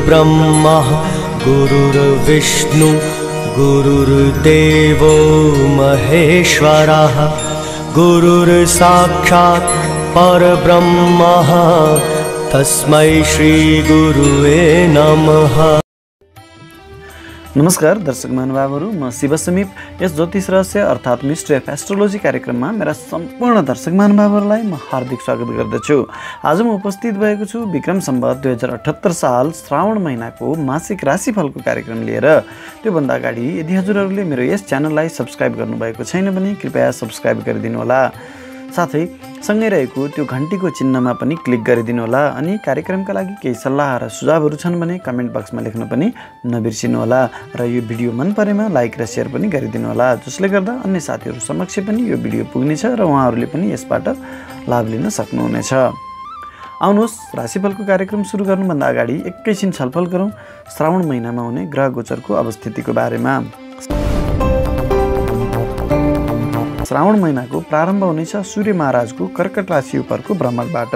गुरुर्ब्रह्मा गुरुर्विष्णु गुरुर्देवो महेश्वरः गुरुर्साक्षात् परब्रह्म तस्मै श्री गुरुवे नमः। नमस्कार दर्शक महानुभावहरू, म शिव समीप यस ज्योतिष रहस्य अर्थात् मिस्ट्री अफ एस्ट्रोलोजी कार्यक्रममा मेरा सम्पूर्ण दर्शक महानुभावहरूलाई म हार्दिक स्वागत गर्दछु। आज म उपस्थित भएको छु विक्रम सम्वत 2078 साल श्रावण महिनाको मासिक राशिफलको कार्यक्रम लिएर। त्योभन्दा अगाडि यदि हजुरहरूले मेरो यस च्यानललाई सब्स्क्राइब गर्नुभएको छैन भने कृपया सब्स्क्राइब गरिदिनु होला। साथै सँगै रहेको त्यो घण्टीको चिन्हमा पनि क्लिक गरिदिनु होला। अनि कार्यक्रमका लागि केही सल्लाह र सुझावहरू छन् भने कमेन्ट बक्समा लेख्न पनि नबिर्सिनु होला। र यो भिडियो मन परेमा लाइक र सेयर पनि गरिदिनु होला, जसले गर्दा अन्य साथीहरू समक्ष पनि यो भिडियो पुग्नेछ र उहाँहरूले पनि यसबाट लाभ लिन सक्नुहुनेछ। आउनुहोस्, राशिफलको कार्यक्रम सुरु गर्नुभन्दा अगाडि एकैछिन छलफल गरौँ श्रावण महिनामा हुने ग्रह गोचरको अवस्थितिको बारेमा। श्रावण महिनाको प्रारम्भ हुनेछ सूर्य महाराजको कर्कट राशि उपरको भ्रमणबाट।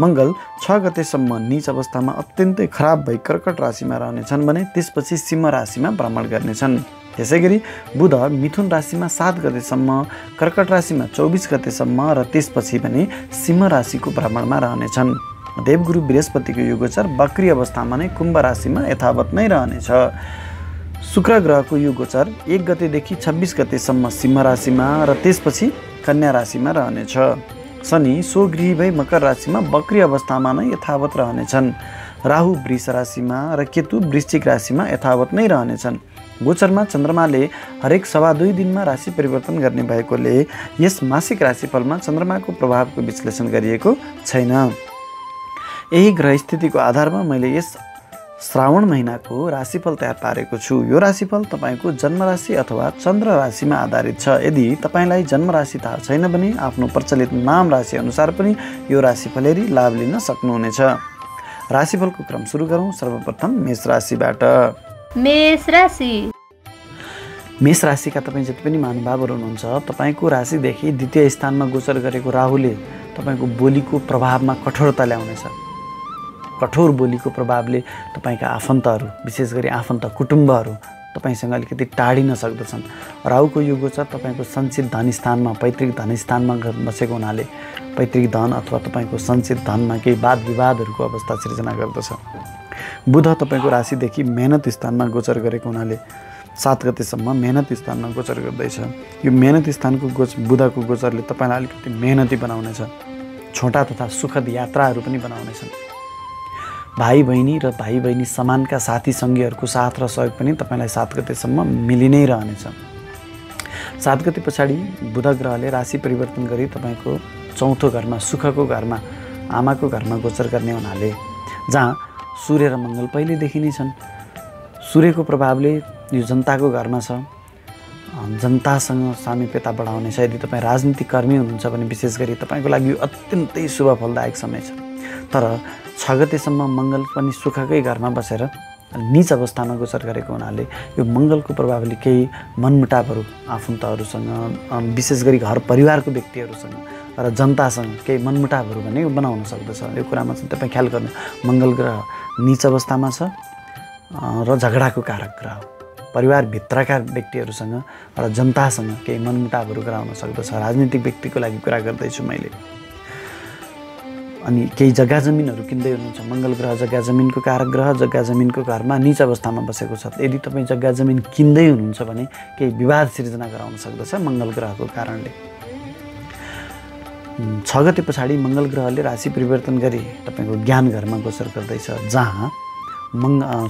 मङ्गल 6 गतेसम्म नीच अवस्थामा अत्यन्तै खराब भई कर्कट राशिमा रहनेछन् भने त्यसपछि सिंह राशिमा भ्रमण गर्नेछन्। त्यसैगरी बुध मिथुन राशिमा 7 गतेसम्म, कर्कट राशिमा 24 गतेसम्म र त्यसपछि भने सिंह राशिको भ्रमणमा रहनेछन्। देवगुरु बृहस्पतिको यो गोचर वक्री अवस्थामा नै कुम्भ राशिमा यथावत नै रहनेछ। शुक्र ग्रहको यो गोचर 1 गतेदेखि 26 गतेसम्म सिंह राशिमा र त्यसपछि कन्या राशिमा रहनेछ। शनि स्वगृही भई मकर राशिमा वक्री अवस्थामा नै यथावत रहनेछन्। राहु वृष राशिमा र केतु वृश्चिक राशिमा यथावत नै रहनेछन्। गोचरमा चन्द्रमाले हरेक 2.5 दिनमा राशि परिवर्तन गर्ने भएकोले यस मासिक राशिफलमा चन्द्रमाको प्रभावको विश्लेषण गरिएको छैन। यही ग्रह स्थितिको आधारमा मैले यस श्रावण महिनाको राशिफल तयार पारेको छु। यो राशिफल तपाईँको जन्मराशि अथवा चन्द्र राशिमा आधारित छ। यदि तपाईँलाई जन्मराशि थाहा छैन भने आफ्नो प्रचलित नाम राशि अनुसार पनि यो राशिफल हेरी लाभ लिन सक्नुहुनेछ। राशिफलको क्रम सुरु गरौँ। सर्वप्रथम मेष राशिबाट। मेष राशि। मेष राशिका तपाईँ जति पनि महानुभावहरू हुनुहुन्छ, तपाईँको राशिदेखि द्वितीय स्थानमा गोचर गरेको राहुले तपाईँको बोलीको प्रभावमा कठोरता ल्याउनेछ। कठोर बोलीको प्रभावले तपाईँका आफन्तहरू, विशेष गरी आफन्त कुटुम्बहरू तपाईँसँग अलिकति टाढिन सक्दछन्। राहुको यो गोचर तपाईँको सञ्चित धन स्थानमा, पैतृक धन स्थानमा बसेको हुनाले पैतृक धन अथवा तपाईँको सञ्चित धनमा केही वाद विवादहरूको अवस्था सिर्जना गर्दछ। बुध तपाईँको राशिदेखि मेहनत स्थानमा गोचर गरेको हुनाले 7 गतेसम्म मेहनत स्थानमा गोचर गर्दैछ। यो मेहनत स्थानको बुधको गोचरले तपाईँलाई अलिकति मेहनती बनाउनेछ। छोटा तथा सुखद यात्राहरू पनि बनाउनेछन्। भाइ बहिनी र भाइ बहिनी समानका साथी सङ्गीहरूको साथ र सहयोग पनि तपाईँलाई 7 गतेसम्म मिलि नै रहनेछ। 7 गते पछाडि बुध ग्रहले राशि परिवर्तन गरी तपाईँको चौथो घरमा, सुखको घरमा, आमाको घरमा गोचर गर्ने हुनाले, जहाँ सूर्य र मङ्गल पहिलेदेखि नै छन्, सूर्यको प्रभावले यो जनताको घरमा छ, जनतासँग सामिप्यता बढाउनेछ। यदि तपाईँ राजनीतिक कर्मी हुनुहुन्छ भने विशेष गरी तपाईँको लागि यो अत्यन्तै शुभ फलदायक समय छ। तर 6 गतेसम्म मङ्गल पनि सुखकै घरमा बसेर नीच अवस्थामा गोचर गरेको हुनाले यो मङ्गलको प्रभावले केही मनमुटावहरू आफन्तहरूसँग, विशेष गरी घर परिवारको व्यक्तिहरूसँग र जनतासँग केही मनमुटावहरू भने बनाउन सक्दछ। यो कुरामा चाहिँ तपाईँ ख्याल गर्नु। मङ्गल ग्रह नीच अवस्थामा छ र झगडाको कारक ग्रह हो। परिवारभित्रका व्यक्तिहरूसँग र जनतासँग केही मनमुटावहरू गराउन सक्दछ। राजनीतिक व्यक्तिको लागि कुरा गर्दैछु मैले। अनि केही जग्गा जमिनहरू किन्दै हुनुहुन्छ। मङ्गल ग्रह जग्गा जमिनको कारक ग्रह, जग्गा जमिनको घरमा नीच अवस्थामा बसेको छ। यदि तपाईँ जग्गा जमिन किन्दै हुनुहुन्छ भने केही विवाद सिर्जना गराउन सक्दछ मङ्गल ग्रहको कारणले। 6 गते पछाडि मङ्गल ग्रहले राशि परिवर्तन गरी तपाईँको ज्ञान घरमा गोचर गर्दैछ, जहाँ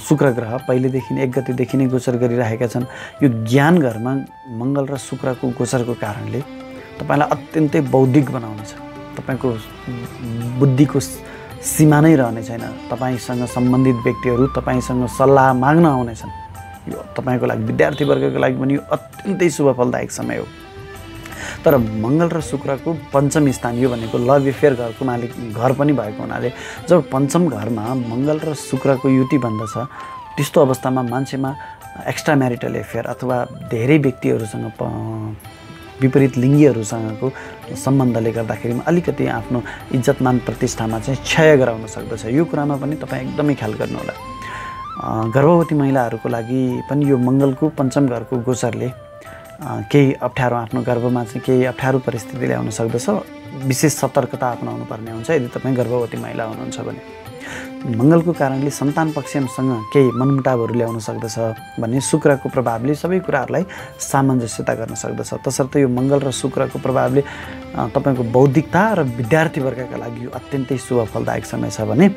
शुक्र ग्रह पहिलेदेखि 1 गतेदेखि नै गोचर गरिरहेका छन्। यो ज्ञान घरमा मङ्गल र शुक्रको गोचरको कारणले तपाईँलाई अत्यन्तै बौद्धिक बनाउनेछ। तपाईँको बुद्धिको सीमा नै रहने छैन। तपाईँसँग सम्बन्धित व्यक्तिहरू तपाईँसँग सल्लाह माग्न आउनेछन्। यो तपाईँको लागि, विद्यार्थीवर्गको लागि पनि यो अत्यन्तै शुभ फलदायक समय हो। तर मङ्गल र शुक्रको पञ्चम स्थान, यो भनेको लभ एफेयर घरको मालिक घर पनि भएको हुनाले जब पञ्चम घरमा मङ्गल र शुक्रको युति बन्दछ, त्यस्तो अवस्थामा मान्छेमा एक्स्ट्रा म्यारिटल एफेयर अथवा धेरै व्यक्तिहरूसँग विपरीत लिङ्गीहरूसँगको सम्बन्धले गर्दाखेरि अलिकति आफ्नो इज्जतमान प्रतिष्ठामा चाहिँ क्षय गराउन सक्दछ। यो कुरामा पनि तपाईँ एकदमै ख्याल गर्नुहोला। गर्भवती महिलाहरूको लागि पनि यो मङ्गलको पञ्चम घरको गोचरले केही अप्ठ्यारो आफ्नो गर्भमा चाहिँ केही अप्ठ्यारो परिस्थिति ल्याउन सक्दछ। विशेष सतर्कता अपनाउनु पर्ने हुन्छ यदि तपाईँ गर्भवती महिला हुनुहुन्छ भने। मङ्गलको कारणले सन्तान पक्षसँग केही मनमुटावहरू ल्याउन सक्दछ भन्ने शुक्रको प्रभावले सबै कुराहरूलाई सामञ्जस्यता गर्न सक्दछ। तसर्थ यो मङ्गल र शुक्रको प्रभावले तपाईँको बौद्धिकता र विद्यार्थी वर्गका लागि यो अत्यन्तै शुभ फलदायक समय छ भने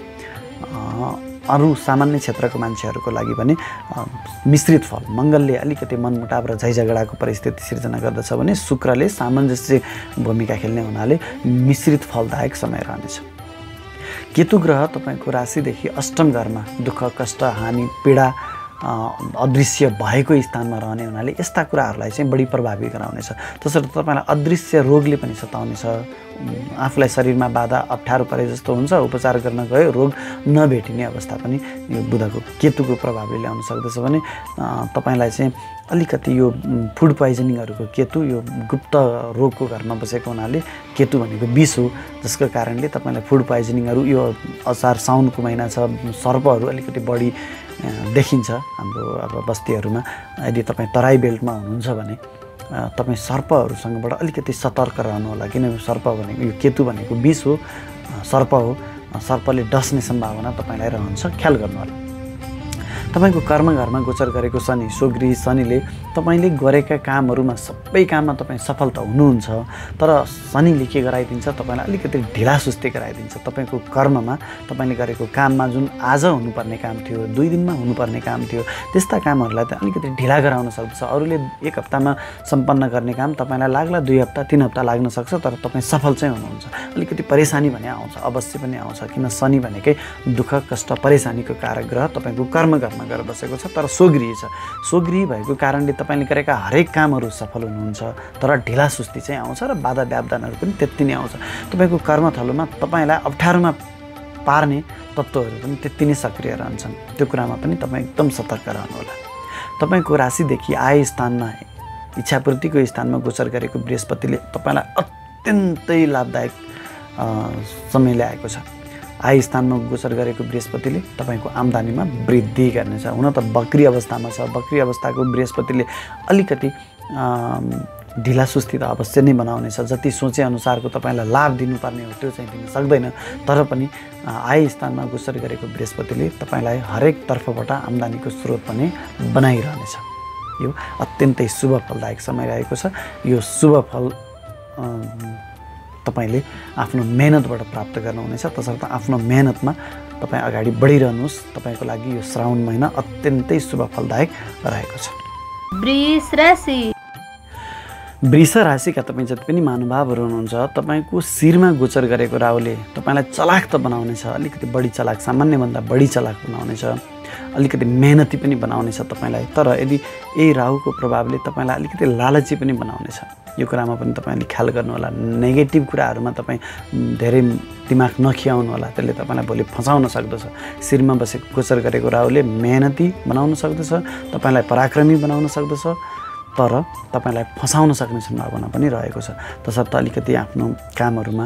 अरू सामान्य क्षेत्रको मान्छेहरूको लागि भने मिश्रित फल। मङ्गलले अलिकति मनमुटाव र झैझगडाको परिस्थिति सिर्जना गर्दछ भने शुक्रले सामञ्जस्य भूमिका खेल्ने हुनाले मिश्रित फलदायक समय रहनेछ। केतु ग्रह तपाईँको राशिदेखि अष्टम घरमा दुःख कष्ट हानि पीडा अदृश्य भएको स्थानमा रहने हुनाले यस्ता कुराहरूलाई चाहिँ बढी प्रभावी गराउनेछ। तसर्थ तपाईँलाई अदृश्य रोगले पनि सताउनेछ। आफूलाई शरीरमा बाधा अप्ठ्यारो परे जस्तो हुन्छ, उपचार गर्न गयो रोग नभेटिने अवस्था पनि यो बुधको केतुको प्रभावले ल्याउन सक्दछ भने तपाईँलाई चाहिँ अलिकति यो फुड पोइजनिङहरूको केतु यो गुप्त रोगको घरमा बसेको हुनाले केतु भनेको विष हो, जसको कारणले तपाईँलाई फुड पोइजनिङहरू यो असार साउनको महिना छ, सर्पहरू अलिकति बढी देखिन्छ हाम्रो अब बस्तीहरूमा। यदि तपाईँ तराई बेल्टमा हुनुहुन्छ भने तपाईँ सर्पहरूसँगबाट अलिकति सतर्क रहनु होला, किनभने सर्प भनेको यो केतु भनेको विष हो, सर्प हो, सर्पले डस्ने सम्भावना तपाईँलाई रहन्छ, ख्याल गर्नु होला। तपाईँको कर्मघरमा गोचर गरेको शनि स्वगृही शनिले तपाईँले गरेका कामहरूमा सबै काममा तपाईँ सफल त हुनुहुन्छ, तर शनिले के गराइदिन्छ तपाईँलाई अलिकति ढिला सुस्ती गराइदिन्छ। तपाईँको कर्ममा तपाईँले गरेको काममा जुन आज हुनुपर्ने काम थियो, 2 दिनमा हुनुपर्ने काम थियो, त्यस्ता कामहरूलाई त अलिकति ढिला गराउन सक्दछ। अरूले 1 हप्तामा सम्पन्न गर्ने काम तपाईँलाई लाग्ला 2 हप्ता 3 हप्ता लाग्न सक्छ, तर तपाईँ सफल चाहिँ हुनुहुन्छ। अलिकति परेशानी भने आउँछ, अवश्य पनि आउँछ, किन शनि भनेकै दुःख कष्ट परेशानीको कारक ग्रह तपाईँको कर्मघरमा गएर बसेको छ, तर स्वगृही छ। स्वगृही भएको कारणले तपाईँले गरेका हरेक कामहरू सफल हुनुहुन्छ, तर ढिला सुस्ती चाहिँ आउँछ र बाधा व्यवधानहरू पनि त्यति नै आउँछ। तपाईँको कर्मथलोमा तपाईँलाई अप्ठ्यारोमा पार्ने तत्त्वहरू पनि त्यति नै सक्रिय रहन्छन्। त्यो कुरामा पनि तपाईँ एकदम सतर्क रहनुहोला। तपाईँको राशिदेखि आय स्थानमा इच्छापूर्तिको स्थानमा गोचर गरेको बृहस्पतिले तपाईँलाई अत्यन्तै लाभदायक समय ल्याएको छ। आय स्थानमा गोचर गरेको बृहस्पतिले तपाईँको आम्दानीमा वृद्धि गर्नेछ। हुन त बक्री अवस्थामा छ, बक्री अवस्थाको बृहस्पतिले अलिकति ढिला सुस्ती त अवश्य नै बनाउनेछ। जति सोचे अनुसारको तपाईँलाई लाभ दिनुपर्ने हो त्यो चाहिँ दिन सक्दैन, तर पनि आय स्थानमा गोचर गरेको बृहस्पतिले तपाईँलाई हरेक तर्फबाट आम्दानीको स्रोत पनि बनाइरहनेछ। यो अत्यन्तै शुभ फलदायक समय रहेको छ। यो शुभ फल तपाईँले आफ्नो मेहनतबाट प्राप्त गर्नुहुनेछ। तसर्थ आफ्नो मेहनतमा तपाईँ अगाडि बढिरहनुहोस्। तपाईँको लागि यो श्रावण महिना अत्यन्तै शुभ फलदायक रहेको छ। वृष राशि। वृष राशिका तपाईँ जति पनि महानुभावहरू हुनुहुन्छ, तपाईँको शिरमा गोचर गरेको राहुले तपाईँलाई चलाक त बनाउनेछ, अलिकति बढी चलाक, सामान्यभन्दा बढी चलाक बनाउनेछ, अलिकति मेहनती पनि बनाउनेछ तपाईँलाई। तर यदि यही राहुको प्रभावले तपाईँलाई अलिकति लालची पनि बनाउनेछ। यो कुरामा पनि तपाईँले ख्याल गर्नुहोला। नेगेटिभ कुराहरूमा तपाईँ धेरै दिमाग नखियाउनु होला, त्यसले तपाईँलाई भोलि फसाउन सक्दछ। शिरमा बसेको गोचर गरेको राहुले मेहनती बनाउन सक्दछ, तपाईँलाई पराक्रमी बनाउन सक्दछ, तर तपाईँलाई फसाउन सक्ने सम्भावना पनि रहेको छ। तसर्थ अलिकति आफ्नो कामहरूमा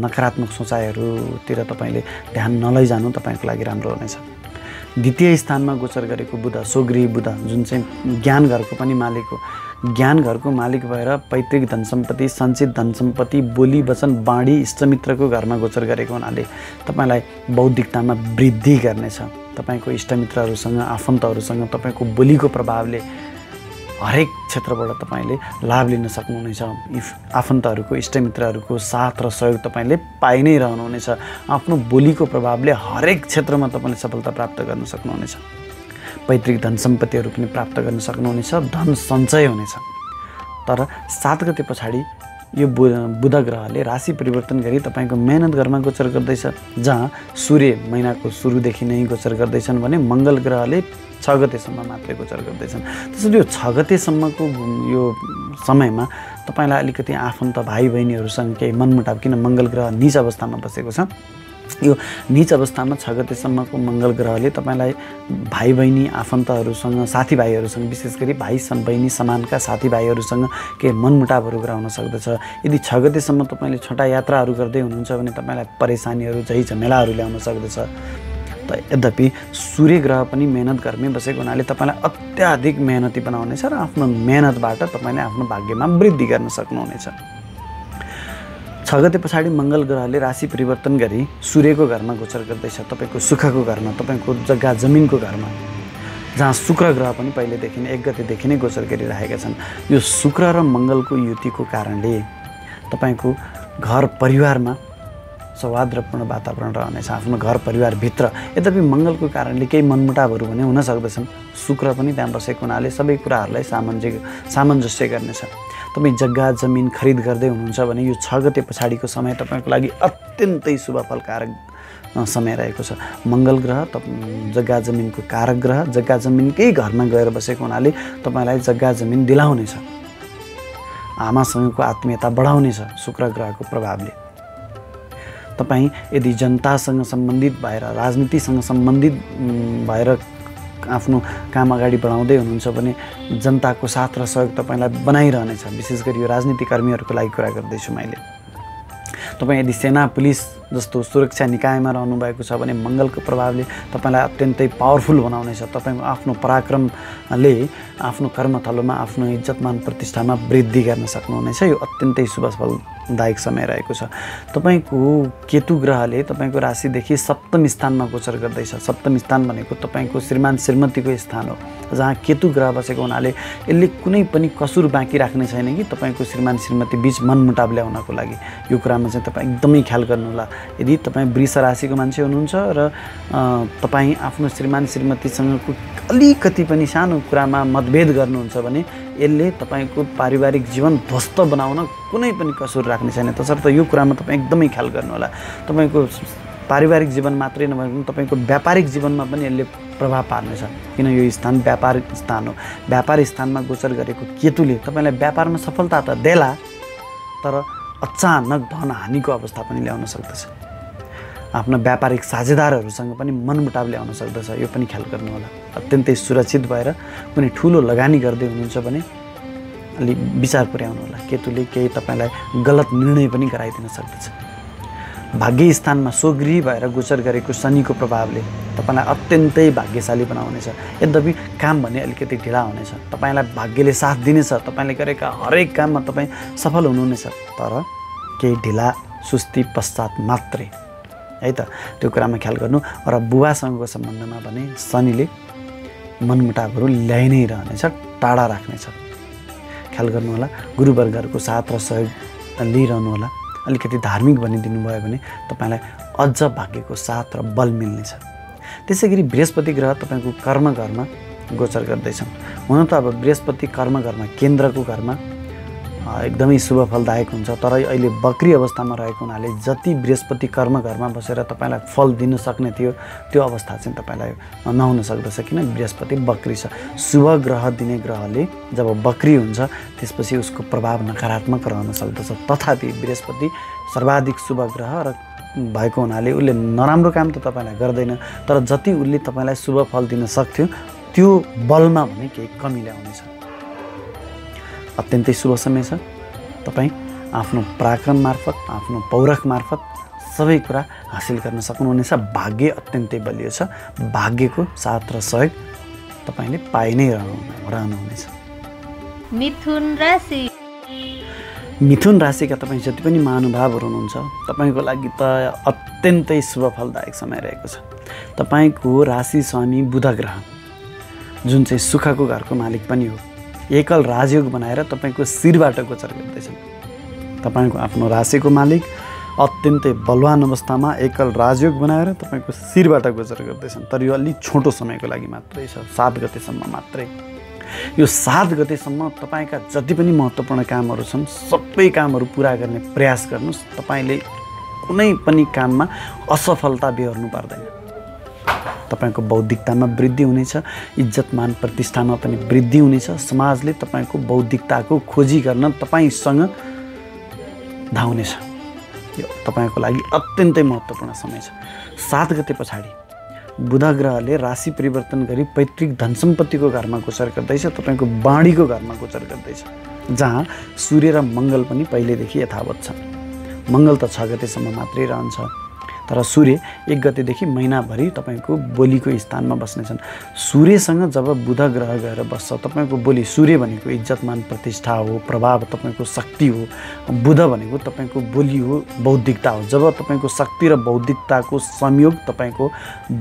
नकारात्मक सोचाइहरूतिर तपाईँले ध्यान नलैजानु तपाईँको लागि राम्रो हुनेछ। द्वितीय स्थानमा गोचर गरेको बुध स्वगृही बुध जुन चाहिँ ज्ञान घरको पनि मालिक हो, ज्ञान घरको मालिक भएर पैतृक धन सम्पत्ति, सञ्चित धन सम्पत्ति, बोली वचन बाणी इष्टमित्रको घरमा गोचर गरेको हुनाले तपाईँलाई बौद्धिकतामा वृद्धि गर्नेछ। तपाईँको इष्टमित्रहरूसँग आफन्तहरूसँग तपाईँको बोलीको प्रभावले हरेक क्षेत्रबाट तपाईँले लाभ लिन सक्नुहुनेछ। आफन्तहरूको इष्टमित्रहरूको साथ र सहयोग तपाईँले पाइ नै रहनुहुनेछ। आफ्नो बोलीको प्रभावले हरेक क्षेत्रमा तपाईँले सफलता प्राप्त गर्न सक्नुहुनेछ। पैतृक धन सम्पत्तिहरू पनि प्राप्त गर्न सक्नुहुनेछ, धन सञ्चय हुनेछ। तर 7 गते पछाडि यो बुध ग्रहले राशि परिवर्तन गरी तपाईँको मेहनत घरमा गोचर गर्दैछ, जहाँ सूर्य महिनाको सुरुदेखि नै गोचर गर्दैछन् भने मङ्गल ग्रहले 6 गतेसम्म मात्रै गोचर गर्दैछन्। त्यसैले यो 6 गतेसम्मको यो समयमा तपाईँलाई अलिकति आफन्त भाइ बहिनीहरूसँग केही मनमुटाव, किन मङ्गल ग्रह नीच अवस्थामा बसेको छ। यो नीच अवस्थामा 6 गतेसम्मको मङ्गल ग्रहले तपाईँलाई भाइ बहिनी आफन्तहरूसँग, साथीभाइहरूसँग, विशेष गरी भाइ बहिनी समानका साथीभाइहरूसँग केही मनमुटावहरू गराउन सक्दछ। यदि 6 गतेसम्म तपाईँले छोटा यात्राहरू गर्दै हुनुहुन्छ भने तपाईँलाई परेशानीहरू, झैझमेलाहरू ल्याउन सक्दछ। यद्यपि सूर्य ग्रह पनि मेहनत घरमै बसेको हुनाले तपाईँलाई अत्याधिक मेहनती बनाउनेछ र आफ्नो मेहनतबाट तपाईँले आफ्नो भाग्यमा वृद्धि गर्न सक्नुहुनेछ। 6 गते पछाडि मङ्गल ग्रहले राशि परिवर्तन गरी सूर्यको घरमा गोचर गर्दैछ, तपाईँको सुखको घरमा, तपाईँको जग्गा जमिनको घरमा, जहाँ शुक्र ग्रह पनि पहिलेदेखि नै 1 गतेदेखि नै गोचर गरिरहेका छन्। यो शुक्र र मङ्गलको युतिको कारणले तपाईँको घर परिवारमा सौहार्दपूर्ण वातावरण रहनेछ, आफ्नो घर परिवारभित्र। यद्यपि मङ्गलको कारणले केही मनमुटावहरू भने हुन सक्दछन्, शुक्र पनि त्यहाँ बसेको हुनाले सबै कुराहरूलाई सामञ्जस्य गर्नेछ। तपाईँ जग्गा जमिन खरिद गर्दै हुनुहुन्छ भने यो 6 गते पछाडिको समय तपाईँको लागि अत्यन्तै शुभ फलकारक समय रहेको छ। मङ्गल ग्रह जग्गा जमिनको कारक ग्रह, जग्गा जमिनकै घरमा गएर बसेको हुनाले तपाईँलाई जग्गा जमिन दिलाउनेछ, आमासँगको आत्मीयता बढाउनेछ शुक्र ग्रहको प्रभावले। तपाईँ यदि जनतासँग सम्बन्धित भएर, राजनीतिसँग सम्बन्धित भएर आफ्नो काम अगाडि बढाउँदै हुनुहुन्छ भने जनताको साथ र सहयोग तपाईँलाई बनाइरहनेछ। विशेष गरी यो राजनीतिकर्मीहरूको लागि कुरा गर्दैछु मैले। तपाईँ यदि सेना पुलिस जस्तो सुरक्षा निकायमा रहनुभएको छ भने मङ्गलको प्रभावले तपाईँलाई अत्यन्तै पावरफुल बनाउनेछ। तपाईँको आफ्नो पराक्रमले आफ्नो कर्मथलोमा आफ्नो इज्जतमान प्रतिष्ठामा वृद्धि गर्न सक्नुहुनेछ। यो अत्यन्तै शुभ फलदायक समय रहेको छ। तपाईँको केतु ग्रहले तपाईँको राशिदेखि सप्तम स्थानमा गोचर गर्दैछ। सप्तम स्थान भनेको तपाईँको श्रीमान श्रीमतीको स्थान हो, जहाँ केतु ग्रह बसेको हुनाले यसले कुनै पनि कसुर बाँकी राख्ने छैन कि तपाईँको श्रीमान श्रीमती बीच मनमुटाव ल्याउनको लागि। यो कुरामा चाहिँ तपाईँ एकदमै ख्याल गर्नुहोला। यदि तपाईँ वृष राशिको मान्छे हुनुहुन्छ र तपाईँ आफ्नो श्रीमान श्रीमतीसँगको अलिकति पनि सानो कुरामा मतभेद गर्नुहुन्छ भने यसले तपाईँको पारिवारिक जीवन ध्वस्त बनाउन कुनै पनि कसुर राख्ने छैन। तसर्थ यो कुरामा तपाईँ एकदमै ख्याल गर्नुहोला। तपाईँको पारिवारिक जीवन मात्रै नभए पनि तपाईँको व्यापारिक जीवनमा पनि यसले प्रभाव पार्नेछ, किन यो स्थान व्यापार स्थान हो। व्यापार स्थानमा गोचर गरेको केतुले तपाईँलाई व्यापारमा सफलता त देला, तर अचानक धन हानिको अवस्था पनि ल्याउन सक्दछ। आफ्ना व्यापारिक साझेदारहरूसँग पनि मनमुटाव ल्याउन सक्दछ। यो पनि ख्याल गर्नुहोला। अत्यन्तै सुरक्षित भएर कुनै ठुलो लगानी गर्दै हुनुहुन्छ भने अलि विचार पुर्याउनु होला। केतुले केही तपाईँलाई गलत निर्णय पनि गराइदिन सक्दछ। भाग्य स्थानमा स्वगृही भएर गोचर गरेको शनिको प्रभावले तपाईँलाई अत्यन्तै भाग्यशाली बनाउनेछ। यद्यपि काम भने अलिकति ढिला हुनेछ, तपाईँलाई भाग्यले साथ दिनेछ, तपाईँले गरेका हरेक काममा तपाईँ सफल हुनुहुनेछ, तर केही ढिला सुस्ती पश्चात मात्रै है त। त्यो कुरामा ख्याल गर्नु। र बुवासँगको सम्बन्धमा भने शनिले मनमुटावहरू ल्याइ नै रहनेछ, टाढा राख्नेछ। ख्याल गर्नुहोला। गुरुवर्गहरूको साथ र सहयोग लिइरहनुहोला। अलिकति धार्मिक बनिदिनु भयो भने तपाईँलाई अझ भाग्यको साथ र बल मिल्नेछ। त्यसै गरी बृहस्पति ग्रह तपाईँको कर्म घरमा गोचर गर्दैछन्। हुन त अब बृहस्पति कर्म घरमा, केन्द्रको घरमा एकदमै शुभ फलदायक हुन्छ, तर अहिले बक्री अवस्थामा रहेको हुनाले जति बृहस्पति कर्म घरमा बसेर तपाईँलाई फल दिन सक्ने थियो त्यो अवस्था चाहिँ तपाईँलाई नहुन सक्दछ, किन बृहस्पति बक्री छ। शुभ ग्रह दिने ग्रहले जब बक्री हुन्छ त्यसपछि उसको प्रभाव नकारात्मक रहन सक्दछ। तथापि बृहस्पति सर्वाधिक शुभ ग्रह र भएको हुनाले उसले नराम्रो काम त तपाईँलाई गर्दैन, तर जति उसले तपाईँलाई शुभ फल दिन सक्थ्यो त्यो बलमा भने केही कमी ल्याउनेछ। अत्यन्तै शुभ समय छ। तपाईँ आफ्नो पराक्रम मार्फत, आफ्नो पौरख मार्फत सबै कुरा हासिल गर्न सक्नुहुनेछ। भाग्य अत्यन्तै बलियो छ। भाग्यको साथ र सहयोग तपाईँले पाइ नै रहनुहुनेछ। मिथुन राशि। मिथुन राशिका तपाईँ जति पनि महानुभावहरू हुनुहुन्छ तपाईँको लागि त अत्यन्तै शुभ फलदायक समय रहेको छ। तपाईँको राशि स्वामी बुध ग्रह जुन चाहिँ सुखको घरको मालिक पनि हो, एकल राजयोग बनाएर तपाईँको शिरबाट गोचर गर्दैछन्। तपाईँको आफ्नो राशिको मालिक अत्यन्तै बलवान अवस्थामा एकल राजयोग बनाएर तपाईँको शिरबाट गोचर गर्दैछन्। तर यो अलि छोटो समयको लागि मात्रै छ, 7 गतेसम्म मात्रै। यो 7 गतेसम्म तपाईँका जति पनि महत्त्वपूर्ण कामहरू छन् सबै कामहरू पुरा गर्ने प्रयास गर्नुहोस्। तपाईँले कुनै पनि काममा असफलता बेहोर्नु पर्दैन। तपाईँको बौद्धिकतामा वृद्धि हुनेछ, इज्जतमान प्रतिष्ठामा पनि वृद्धि हुनेछ। समाजले तपाईँको बौद्धिकताको खोजी गर्न तपाईँसँग धाउनेछ। यो तपाईँको लागि अत्यन्तै महत्त्वपूर्ण समय छ। 7 गते पछाडि बुध ग्रहले राशि परिवर्तन गरी पैतृक धन सम्पत्तिको घरमा गोचर गर्दैछ, तपाईँको बाँडीको घरमा गोचर गर्दैछ, जहाँ सूर्य र मङ्गल पनि पहिलेदेखि यथावत छन्। मङ्गल त 6 गतेसम्म मात्रै रहन्छ। तर सूर्य 1 गतेदेखि महिनाभरि तपाईँको बोलीको स्थानमा बस्नेछन्। सूर्यसँग जब बुध ग्रह गएर बस्छ तपाईँको बोली, सूर्य भनेको इज्जतमान प्रतिष्ठा हो, प्रभाव तपाईँको शक्ति हो। बुध भनेको तपाईँको बोली हो, बौद्धिकता हो। जब तपाईँको शक्ति र बौद्धिकताको संयोग तपाईँको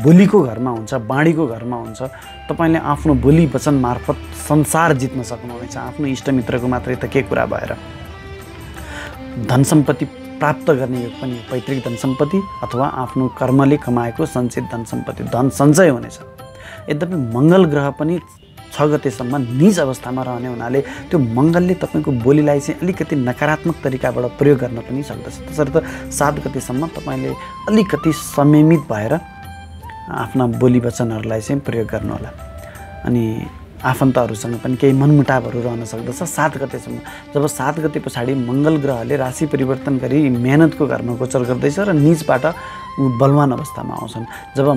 बोलीको घरमा हुन्छ, बाणीको घरमा हुन्छ, तपाईँले आफ्नो बोली वचन मार्फत संसार जित्न सक्नुहुनेछ। आफ्नो इष्टमित्रको मात्रै त के कुरा भएर। धन सम्पत्ति प्राप्त गर्ने योग पनि पैतृक धन सम्पत्ति अथवा आफ्नो कर्मले कमाएको सञ्चित धन सम्पत्ति, धन सञ्चय हुनेछ। यद्यपि मङ्गल ग्रह पनि 6 गतेसम्म निज अवस्थामा रहने हुनाले त्यो मङ्गलले तपाईँको बोलीलाई चाहिँ अलिकति नकारात्मक तरिकाबाट प्रयोग गर्न पनि सक्दछ। त्यसर्थ 7 गतेसम्म तपाईँले अलिकति संयमित भएर आफ्ना बोली वचनहरूलाई चाहिँ प्रयोग गर्नुहोला। अनि आफन्तहरूसँग पनि केही मनमुटावहरू रहन सक्दछ 7 गतेसम्म। जब 7 गते पछाडि मङ्गल ग्रहले राशि परिवर्तन गरी मेहनतको घरमा गोचर गर्दैछ र निजबाट बलवान अवस्थामा आउँछन्। जब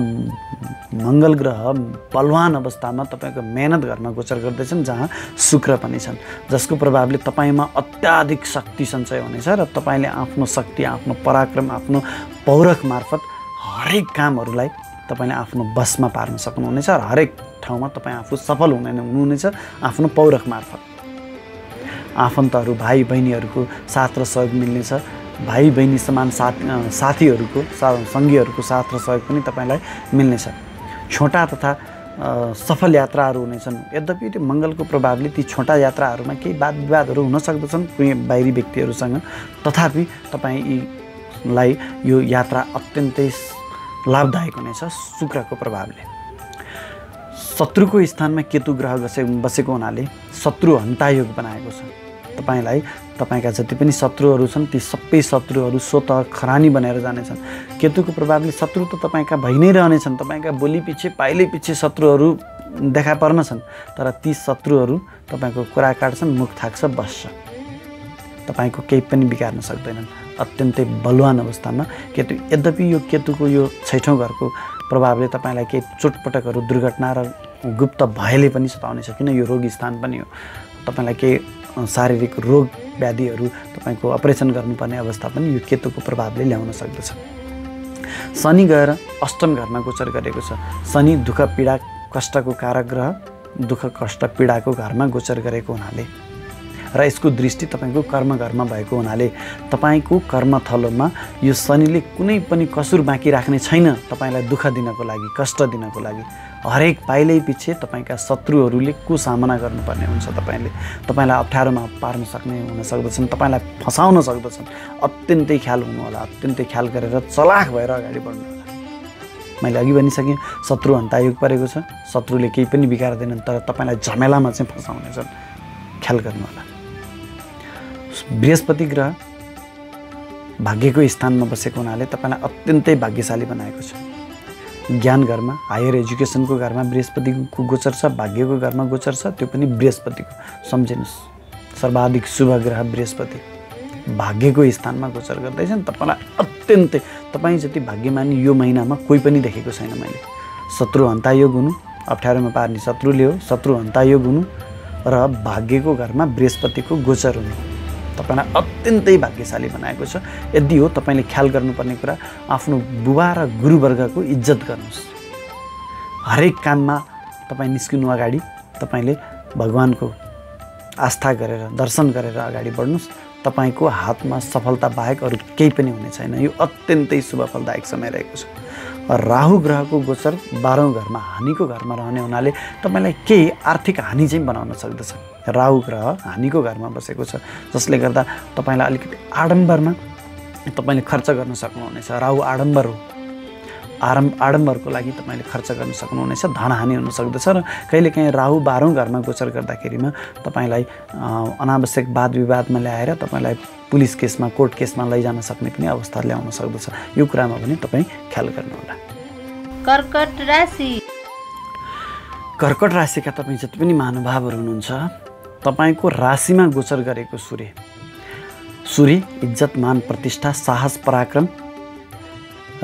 मङ्गल ग्रह बलवान अवस्थामा तपाईँको मेहनत घरमा गोचर गर्दैछन्, जहाँ शुक्र पनि छन्, जसको प्रभावले तपाईँमा अत्याधिक शक्ति सञ्चय हुनेछ र तपाईँले आफ्नो शक्ति, आफ्नो पराक्रम, आफ्नो पौरख मार्फत हरेक कामहरूलाई तपाईँले आफ्नो बसमा पार्न सक्नुहुनेछ र हरेक ठाउँमा तपाईँ आफू सफल हुनुहुनेछ आफ्नो पौरख मार्फत। आफन्तहरू, भाइ बहिनीहरूको साथ र सहयोग मिल्नेछ। भाइ बहिनी समान साथीहरूको सङ्गीहरूको साथ र सहयोग पनि तपाईँलाई मिल्नेछ। छोटा तथा सफल यात्राहरू हुनेछन्। यद्यपि त्यो मङ्गलको प्रभावले ती छोटा यात्राहरूमा केही वाद विवादहरू हुन सक्दछन् कुनै बाहिरी व्यक्तिहरूसँग, तथापि तपाईँलाई यो यात्रा अत्यन्तै लाभदायक हुनेछ शुक्रको प्रभावले। शत्रुको स्थानमा केतु ग्रह बसेको हुनाले शत्रु हन्तायोग बनाएको छ। तपाईँलाई तपाईँका जति पनि शत्रुहरू छन् ती सबै शत्रुहरू स्वतः खरानी बनेर जानेछन्। केतुको प्रभावले शत्रु त तपाईँका भइ नै रहनेछन्। तपाईँका बोली पछि पाइलै पछि शत्रुहरू देखा पर्न छन्, तर ती शत्रुहरू तपाईँको कुरा काट्छन्, मुख थाक्छ, बस्छ। तपाईँको केही पनि बिगार्न सक्दैनन्। अत्यन्तै बलवान अवस्थामा केतु। यद्यपि यो केतुको यो 6औँ घरको प्रभावले तपाईँलाई केही चोटपटकहरू, दुर्घटना र गुप्त भयले पनि सताउनेछ, किन यो रोग स्थान पनि हो। तपाईँलाई केही शारीरिक रोग व्याधिहरू, तपाईँको अपरेसन गर्नुपर्ने अवस्था पनि यो केतुको प्रभावले ल्याउन सक्दछ। शनि गएर अष्टम घरमा गोचर गरेको छ। शनि दुःख पीडा कष्टको कारक ग्रह, दुःख कष्ट पीडाको घरमा गोचर गरेको हुनाले र यसको दृष्टि तपाईँको कर्म घरमा भएको हुनाले तपाईँको कर्मथलोमा यो शनिले कुनै पनि कसुर बाँकी राख्ने छैन तपाईँलाई दुःख दिनको लागि, कष्ट दिनको लागि। हरेक पाइलै पछि तपाईँका शत्रुहरूले को सामना गर्नुपर्ने हुन्छ। तपाईँलाई अप्ठ्यारोमा पार्न सक्ने हुन सक्दछन्, तपाईँलाई फसाउन सक्दछन्। अत्यन्तै ख्याल हुनुहोला, अत्यन्तै ख्याल गरेर चलाख भएर अगाडि बढ्नु होला। मैले अघि भनिसकेँ, शत्रु हन्तायोग परेको छ। शत्रुले केही पनि बिगार्दैनन्, तर तपाईँलाई झमेलामा चाहिँ फसाउनेछन्। ख्याल गर्नुहोला। बृहस्पति ग्रह भाग्यको स्थानमा बसेको हुनाले तपाईँलाई अत्यन्तै भाग्यशाली बनाएको छ। ज्ञान घरमा, हायर एजुकेसनको घरमा बृहस्पतिको गोचर छ, भाग्यको घरमा गोचर छ, त्यो पनि बृहस्पतिको। सम्झिनुहोस्, सर्वाधिक शुभ ग्रह बृहस्पति भाग्यको स्थानमा गोचर गर्दैछन्। तपाईँलाई अत्यन्तै, तपाईँ जति भाग्यमानी यो महिनामा कोही पनि देखेको छैन मैले। शत्रु हन्तायोग हुनु, अप्ठ्यारोमा पार्ने शत्रुले हो, शत्रु हन्तायोग हुनु र भाग्यको घरमा बृहस्पतिको गोचर हुनु तपाईँलाई अत्यन्तै भाग्यशाली बनाएको छ। यदि हो तपाईँले ख्याल गर्नुपर्ने कुरा, आफ्नो बुबा र गुरुवर्गको इज्जत गर्नुहोस्। हरेक काममा तपाईँ निस्किनु अगाडि तपाईँले भगवानको आस्था गरेर, दर्शन गरेर अगाडि बढ्नुहोस्। तपाईँको हातमा सफलता बाहेक अरू केही पनि हुने छैन। यो अत्यन्तै शुभ फलदायक समय रहेको छ। राहु ग्रहको गोचर 12औँ घरमा, हानिको घरमा रहने हुनाले तपाईँलाई केही आर्थिक हानि चाहिँ बनाउन सक्दछ। राहु ग्रह हानिको घरमा बसेको छ, जसले गर्दा तपाईँलाई अलिकति आडम्बरमा तपाईँले खर्च गर्न सक्नुहुनेछ। राहु आडम्बर हो, आडम्बरको लागि तपाईँले खर्च गर्न सक्नुहुनेछ। धनहानि हुन सक्दछ र कहिलेकाहीँ राहु 12औँ घरमा गोचर गर्दाखेरिमा तपाईँलाई अनावश्यक वाद विवादमा ल्याएर तपाईँलाई पुलिस केसमा, कोर्ट केसमा लैजान सक्ने पनि अवस्था ल्याउन सक्दछ। यो कुरामा पनि तपाईँ ख्याल गर्नुहोला। कर्कट राशि। कर्कट राशिका तपाईँ जति पनि महानुभावहरू हुनुहुन्छ, तपाईँको राशिमा गोचर गरेको सूर्य इज्जत, मान, प्रतिष्ठा, साहस, पराक्रम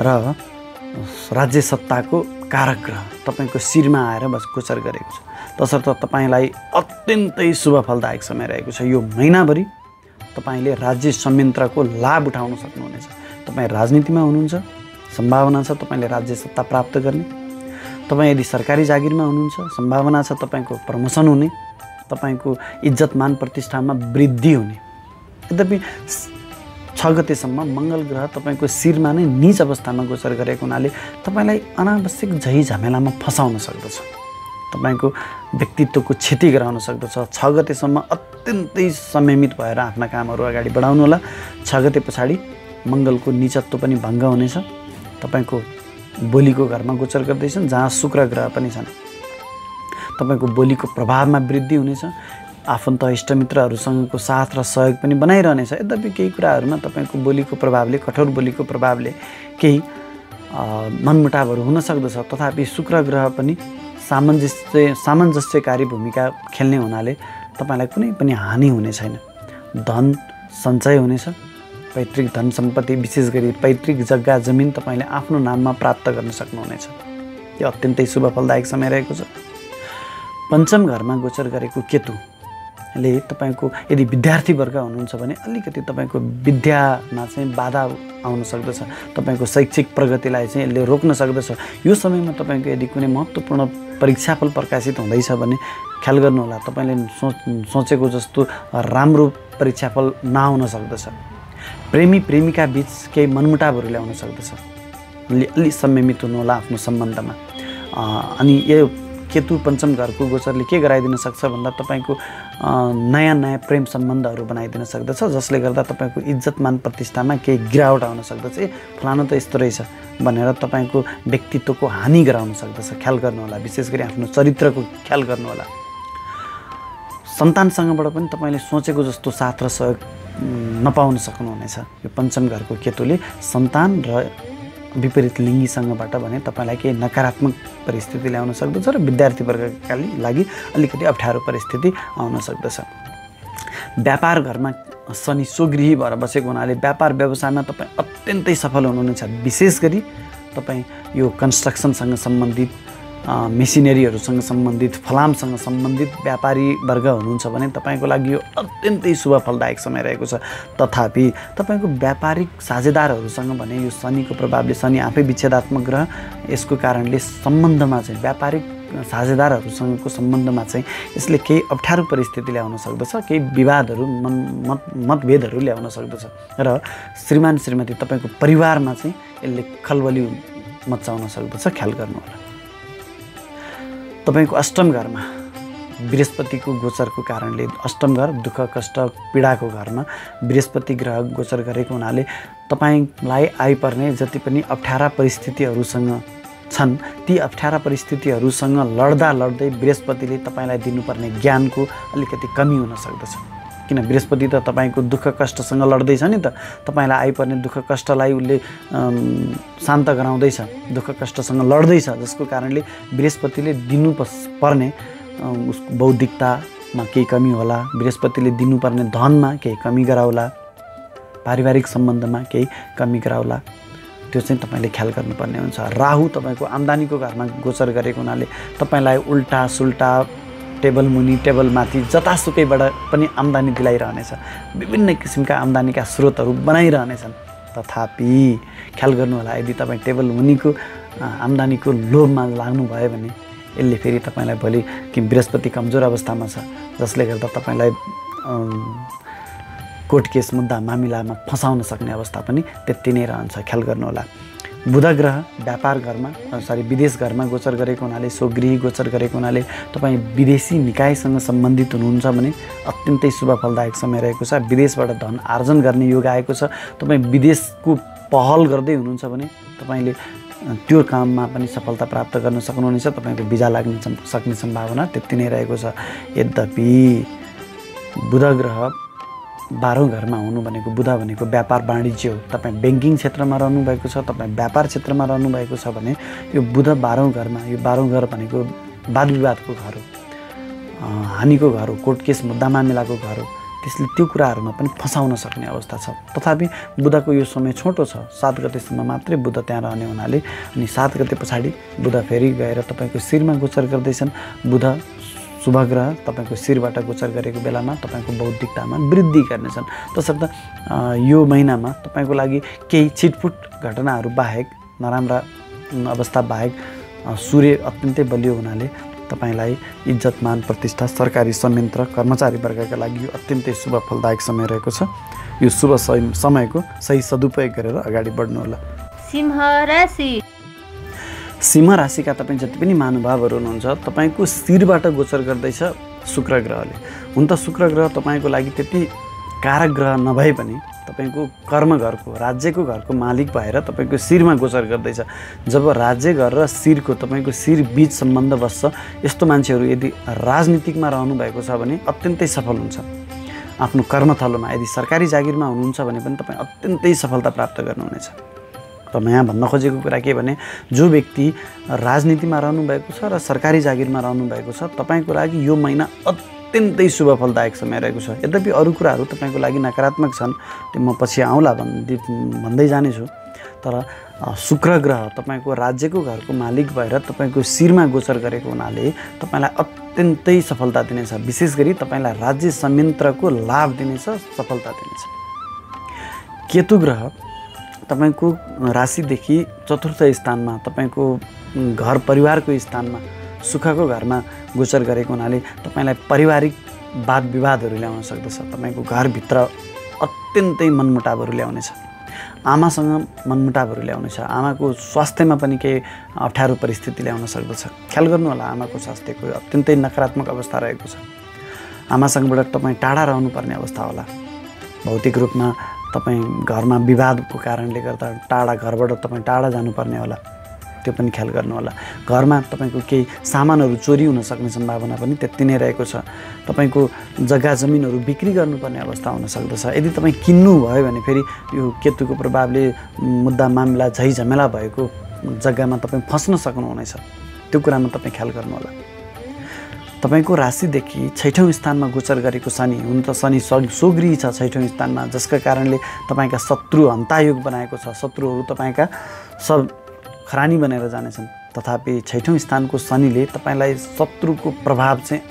र राज्य सत्ताको कारक ग्रह तपाईँको शिरमा आएर गोचर गरेको छ। तसर्थ तपाईँलाई अत्यन्तै शुभ फलदायक समय रहेको छ। यो महिनाभरि तपाईँले राज्य संयन्त्रको लाभ उठाउन सक्नुहुनेछ। तपाईँ राजनीतिमा हुनुहुन्छ, सम्भावना छ तपाईँले राज्य सत्ता प्राप्त गर्ने। तपाईँ यदि सरकारी जागिरमा हुनुहुन्छ, सम्भावना छ तपाईँको प्रमोसन हुने, तपाईँको इज्जत मान प्रतिष्ठामा वृद्धि हुने। यद्यपि 6 गतेसम्म मङ्गल ग्रह तपाईँको शिरमा नै नीच अवस्थामा गोचर गरेको हुनाले तपाईँलाई अनावश्यक झै झमेलामा फसाउन सक्दछ, तपाईँको व्यक्तित्वको क्षति गराउन सक्दछ। 6 गतेसम्म अत्यन्तै संयमित भएर आफ्ना कामहरू अगाडि बढाउनु होला। 6 गते पछाडि मङ्गलको नीचत्व पनि भङ्ग हुनेछ। तपाईँको बोलीको घरमा गोचर गर्दैछन्, जहाँ शुक्र ग्रह पनि छन्। तपाईँको बोलीको प्रभावमा वृद्धि हुनेछ। आफन्त इष्टमित्रहरूसँगको साथ र सहयोग पनि बनाइरहनेछ। यद्यपि केही कुराहरूमा तपाईँको बोलीको प्रभावले, कठोर बोलीको प्रभावले केही मनमुटावहरू हुन सक्दछ। तथापि शुक्र ग्रह पनि सामञ्जस्यकारी भूमिका खेल्ने हुनाले तपाईँलाई कुनै पनि हानि हुने छैन। धन सञ्चय हुनेछ। पैतृक धन सम्पत्ति, विशेष गरी पैतृक जग्गा जमिन तपाईँले आफ्नो नाममा प्राप्त गर्न सक्नुहुनेछ। यो अत्यन्तै शुभ फलदायक समय रहेको छ। पञ्चम घरमा गोचर गरेको केतुले तपाईँको यदि विद्यार्थी वर्ग हुनुहुन्छ भने अलिकति तपाईँको विद्यामा चाहिँ बाधा आउन सक्दछ। तपाईँको शैक्षिक प्रगतिलाई चाहिँ यसले रोक्न सक्दछ। यो समयमा तपाईँको यदि कुनै महत्त्वपूर्ण परीक्षाफल प्रकाशित हुँदैछ भने ख्याल गर्नुहोला, तपाईँले सोचेको जस्तो राम्रो परीक्षाफल नआउन सक्दछ। प्रेमी प्रेमिका बीच केही मनमुटावहरू ल्याउन सक्दछ। अलि संयमित हुनुहोला आफ्नो सम्बन्धमा। अनि यो केतु पञ्चम घरको गोचरले के गराइदिन सक्छ भन्दा तपाईँको नयाँ नयाँ प्रेम सम्बन्धहरू बनाइदिन सक्दछ, जसले गर्दा तपाईँको इज्जत मान प्रतिष्ठामा केही गिरावट आउन सक्दछ। फलानु त यस्तो रहेछ भनेर तपाईँको व्यक्तित्वको हानि गराउन सक्दछ। ख्याल गर्नुहोला, विशेष गरी आफ्नो चरित्रको ख्याल गर्नुहोला। सन्तानसँगबाट पनि तपाईँले सोचेको जस्तो साथ र सहयोग नपाउन सक्नुहुनेछ। यो पञ्चम घरको केतुले सन्तान र विपरीत लिङ्गीसँगबाट भने तपाईँलाई केही नकारात्मक परिस्थिति ल्याउन सक्दछ र विद्यार्थी वर्गका लागि अलिकति अप्ठ्यारो परिस्थिति आउन सक्दछ। व्यापार घरमा शनि स्वगृही भएर बसेको हुनाले व्यापार व्यवसायमा तपाईँ अत्यन्तै सफल हुनुहुनेछ। विशेष गरी तपाईँ यो कन्स्ट्रक्सनसँग सम्बन्धित, मेसिनरीहरूसँग सम्बन्धित, फलामसँग सम्बन्धित व्यापारी वर्ग हुनुहुन्छ भने तपाईँको लागि यो अत्यन्तै शुभ फलदायक समय रहेको छ। तथापि तपाईँको व्यापारिक साझेदारहरूसँग भने यो शनिको प्रभावले, शनि आफै विच्छेदात्मक ग्रह, यसको कारणले सम्बन्धमा चाहिँ व्यापारिक साझेदारहरूसँगको सम्बन्धमा चाहिँ यसले केही अप्ठ्यारो परिस्थिति ल्याउन सक्दछ। केही विवादहरू, मतभेदहरू ल्याउन सक्दछ र श्रीमान श्रीमती तपाईँको परिवारमा चाहिँ यसले खलबली मचाउन सक्दछ। ख्याल गर्नुहोला। तपाईँको अष्टम घरमा बृहस्पतिको गोचरको कारणले, अष्टम घर दुःख कष्ट पीडाको घरमा बृहस्पति ग्रह गोचर गरेको हुनाले तपाईँलाई आइपर्ने जति पनि अप्ठ्यारा परिस्थितिहरूसँग छन्, ती अप्ठ्यारा परिस्थितिहरूसँग लड्दै बृहस्पतिले तपाईँलाई दिनुपर्ने ज्ञानको अलिकति कमी हुन सक्दछ। किन बृहस्पति त तपाईँको दुःख कष्टसँग लड्दैछ नि त, तपाईँलाई आइपर्ने दुःख कष्टलाई उसले शान्त गराउँदैछ, दुःख कष्टसँग लड्दैछ, जसको कारणले बृहस्पतिले दिनुपर्ने उसको बौद्धिकतामा केही कमी होला, बृहस्पतिले दिनुपर्ने धनमा केही कमी गराउला, पारिवारिक सम्बन्धमा केही कमी गराउला। त्यो चाहिँ तपाईँले ख्याल गर्नुपर्ने हुन्छ। राहु तपाईँको आम्दानीको घरमा गोचर गरेको हुनाले तपाईँलाई उल्टा सुल्टा, टेबल मुनि टेबल माथि जतासुकैबाट पनि आम्दानी दिलाइरहनेछ। विभिन्न किसिमका आम्दानीका स्रोतहरू बनाइरहनेछन्। तथापि ख्याल गर्नुहोला, यदि तपाईँ टेबल मुनिको आम्दानीको लोभमा लाग्नुभयो भने यसले फेरि तपाईँलाई भोलि कि बृहस्पति कमजोर अवस्थामा छ, जसले गर्दा तपाईँलाई कोर्ट केस मुद्दा मामिलामा फसाउन सक्ने अवस्था पनि त्यति नै रहन्छ। ख्याल गर्नुहोला। बुध ग्रह व्यापार घरमा, विदेश घरमा गोचर गरेको हुनाले, स्वगृही गोचर गरेको हुनाले तपाईँ विदेशी निकायसँग सम्बन्धित हुनुहुन्छ भने अत्यन्तै शुभ फलदायक समय रहेको छ। विदेशबाट धन आर्जन गर्ने योग आएको छ। तपाईँ विदेशको पहल गर्दै हुनुहुन्छ भने तपाईँले त्यो काममा पनि सफलता प्राप्त गर्न सक्नुहुनेछ। तपाईँको भिजा लाग्न सक्ने सम्भावना त्यति नै रहेको छ। यद्यपि बुध ग्रह 12औं घरमा हुनु भनेको, बुध भनेको व्यापार वाणिज्य हो। तपाईँ ब्याङ्किङ क्षेत्रमा रहनुभएको छ, तपाईँ व्यापार क्षेत्रमा रहनुभएको छ भने यो बुध 12औं घरमा, यो 12औं घर भनेको वाद विवादको घर हो, हानिको घर हो, कोर्ट केस मुद्दा मामिलाको घर हो। त्यसले त्यो कुराहरूमा पनि फसाउन सक्ने अवस्था छ। तथापि बुधको यो समय छोटो छ, 7 गतेसम्म मात्रै बुध त्यहाँ रहने हुनाले, अनि 7 गते पछाडि बुध फेरि गएर तपाईँको शिरमा गोचर गर्दैछन्। बुध शुभ ग्रह तपाईँको शिरबाट गोचर गरेको बेलामा तपाईँको बौद्धिकतामा वृद्धि गर्नेछन्। तसर्थ यो महिनामा तपाईँको लागि केही छिटफुट घटनाहरू बाहेक नराम्रा अवस्था बाहेक सूर्य अत्यन्तै बलियो हुनाले तपाईलाई इज्जत मान प्रतिष्ठा सरकारी संयन्त्र कर्मचारी वर्गका लागि यो अत्यन्तै शुभ फलदायक समय रहेको छ। यो शुभ समयको सही सदुपयोग गरेर अगाडि बढ्नुहोला। सिंह राशि सिंह राशिका तपाईँ जति पनि महानुभावहरू हुनुहुन्छ तपाईँको शिरबाट गोचर गर्दैछ शुक्र ग्रहले। हुन त शुक्र ग्रह तपाईँको लागि त्यति कारक ग्रह नभए पनि तपाईको कर्म घरको राज्यको घरको मालिक भएर तपाईको शिरमा गोचर गर्दैछ। जब राज्य घर र शिरको तपाईको शिर बीच सम्बन्ध बस्छ यस्तो मान्छेहरू यदि राजनीतिकमा रहनु भएको छ भने अत्यन्तै सफल हुन्छ। आफ्नो कर्मथलोमा यदि सरकारी जागिरमा हुनुहुन्छ भने पनि तपाईँ अत्यन्तै सफलता प्राप्त गर्नुहुनेछ। र म यहाँ भन्न खोजेको कुरा के भने जो व्यक्ति राजनीतिमा रहनु भएको छ र सरकारी जागिरमा रहनु भएको छ तपाईको लागि यो महिना अत्यन्तै शुभ फलदायक समय रहेको छ। यद्यपि अरू कुराहरू तपाईँको लागि नकारात्मक छन्, त्यो म पछि आउँला भन्दै जानेछु। तर शुक्र ग्रह तपाईँको राज्यको घरको मालिक भएर तपाईँको शिरमा गोचर गरेको हुनाले तपाईँलाई अत्यन्तै सफलता दिनेछ। विशेष गरी तपाईँलाई राज्य संयन्त्रको लाभ दिनेछ, सफलता दिनेछ। केतु ग्रह तपाईँको राशिदेखि चतुर्थ स्थानमा तपाईँको घर परिवारको स्थानमा सुखको घरमा गोचर गरेको हुनाले तपाईलाई पारिवारिक वाद विवादहरू ल्याउन सक्दछ। तपाईको घरभित्र अत्यन्तै मनमुटावहरू ल्याउनेछ। आमासँग मनमुटावहरू ल्याउनेछ। आमाको स्वास्थ्यमा पनि केही अप्ठ्यारो परिस्थिति ल्याउन सक्दछ। ख्याल गर्नु होला, आमाको स्वास्थ्यको अत्यन्तै नकारात्मक अवस्था रहेको छ। आमासँगबाट तपाईँ टाढा रहनुपर्ने अवस्था होला। भौतिक रूपमा तपाईँ घरमा विवादको कारणले गर्दा घरबाट तपाईँ टाढा जानुपर्ने होला, त्यो पनि ख्याल गर्नु होला। घरमा तपाईको केही सामानहरू चोरी हुन सक्ने सम्भावना पनि त्यति नै रहेको छ। तपाईको जग्गा जमिनहरू बिक्री गर्नुपर्ने अवस्था हुन सक्दछ। यदि तपाईँ किन्नु भयो भने फेरि यो केतुको प्रभावले मुद्दा मामला झैझमेला भएको जग्गामा तपाईँ फस्न सक्नुहुनेछ। त्यो कुरामा तपाईँ ख्याल गर्नु होला। तपाईको राशिदेखि 6औं स्थानमा गोचर गरेको शनि, हुन त शनि सोगृही छ 6औं स्थानमा, जसका कारणले तपाईँका शत्रु हन्तायोग बनाएको छ। शत्रुहरू तपाईँका सब खरानी बनेर जानेछन्। तथापि 6औं स्थानको शनिले तपाईँलाई शत्रुको प्रभाव चाहिँ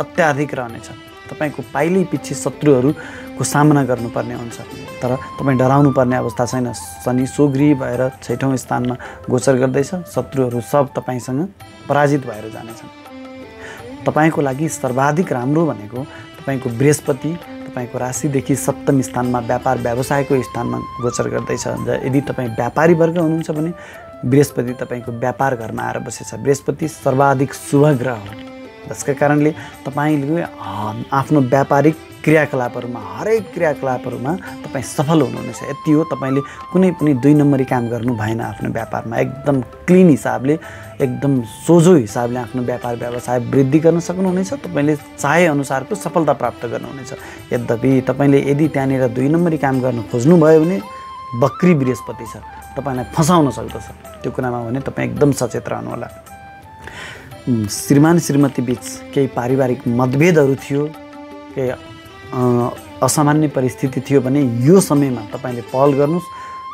अत्याधिक रहनेछ। तपाईँको पाइलै पछि शत्रुहरूको सामना गर्नुपर्ने हुन्छ। तर तपाईँ डराउनु पर्ने अवस्था छैन। शनि सोगृही भएर 6औं स्थानमा गोचर गर्दैछ। शत्रुहरू सब तपाईँसँग पराजित भएर जानेछन्। तपाईँको लागि सर्वाधिक राम्रो भनेको तपाईँको बृहस्पति तपाईँको राशिदेखि 7औं स्थानमा व्यापार व्यवसायको स्थानमा गोचर गर्दैछ। यदि तपाईँ व्यापारी वर्ग हुनुहुन्छ भने बृहस्पति तपाईँको व्यापार घरमा आएर बसेछ। बृहस्पति सर्वाधिक शुभ ग्रह हो, जसका कारणले तपाईँले आफ्नो व्यापारिक क्रियाकलापहरूमा हरेक क्रियाकलापहरूमा तपाईँ सफल हुनुहुनेछ। यति हो, तपाईँले कुनै पनि 2 नम्बरी काम गर्नु भएन। आफ्नो व्यापारमा एकदम क्लिन हिसाबले, एकदम सोझो हिसाबले आफ्नो व्यापार व्यवसाय वृद्धि गर्न सक्नुहुनेछ। तपाईँले चाहे अनुसारको सफलता प्राप्त गर्नुहुनेछ। यद्यपि तपाईँले यदि त्यहाँनिर 2 नम्बरी काम गर्न खोज्नुभयो भने बक्री बृहस्पति छ, तपाईँलाई फसाउन सक्दछ। त्यो कुरामा भने तपाईँ एकदम सचेत रहनुहोला। श्रीमान श्रीमती बीच केही पारिवारिक मतभेदहरू थियो, केही असामान्य परिस्थिति थियो भने यो समयमा तपाईँले पहल गर्नुहोस्।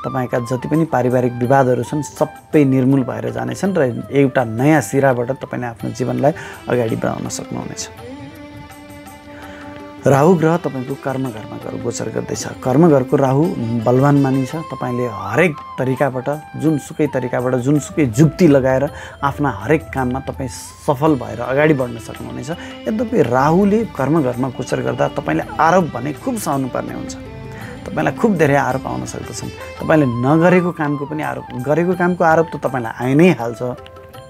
तपाईँका जति पनि पारिवारिक विवादहरू छन् सबै निर्मूल भएर जानेछन् र एउटा नयाँ सिराबाट तपाईँले आफ्नो जीवनलाई अगाडि बढाउन सक्नुहुनेछ। राहु ग्रह तपाईँको कर्मघरमा गोचर गर्दैछ। कर्मघरको राहु बलवान मानिन्छ। तपाईँले हरेक तरिकाबाट, जुनसुकै तरिकाबाट, जुनसुकै जुक्ति लगाएर आफ्ना हरेक काममा तपाईँ सफल भएर अगाडि बढ्न सक्नुहुनेछ। यद्यपि राहुले कर्मघरमा गोचर गर्दा तपाईँले आरोप भने खुब सहनुपर्ने हुन्छ। तपाईँलाई खुब धेरै आरोप आउन सक्दछन्। तपाईँले नगरेको कामको पनि आरोप, गरेको कामको आरोप त तपाईँलाई आइ नै हाल्छ।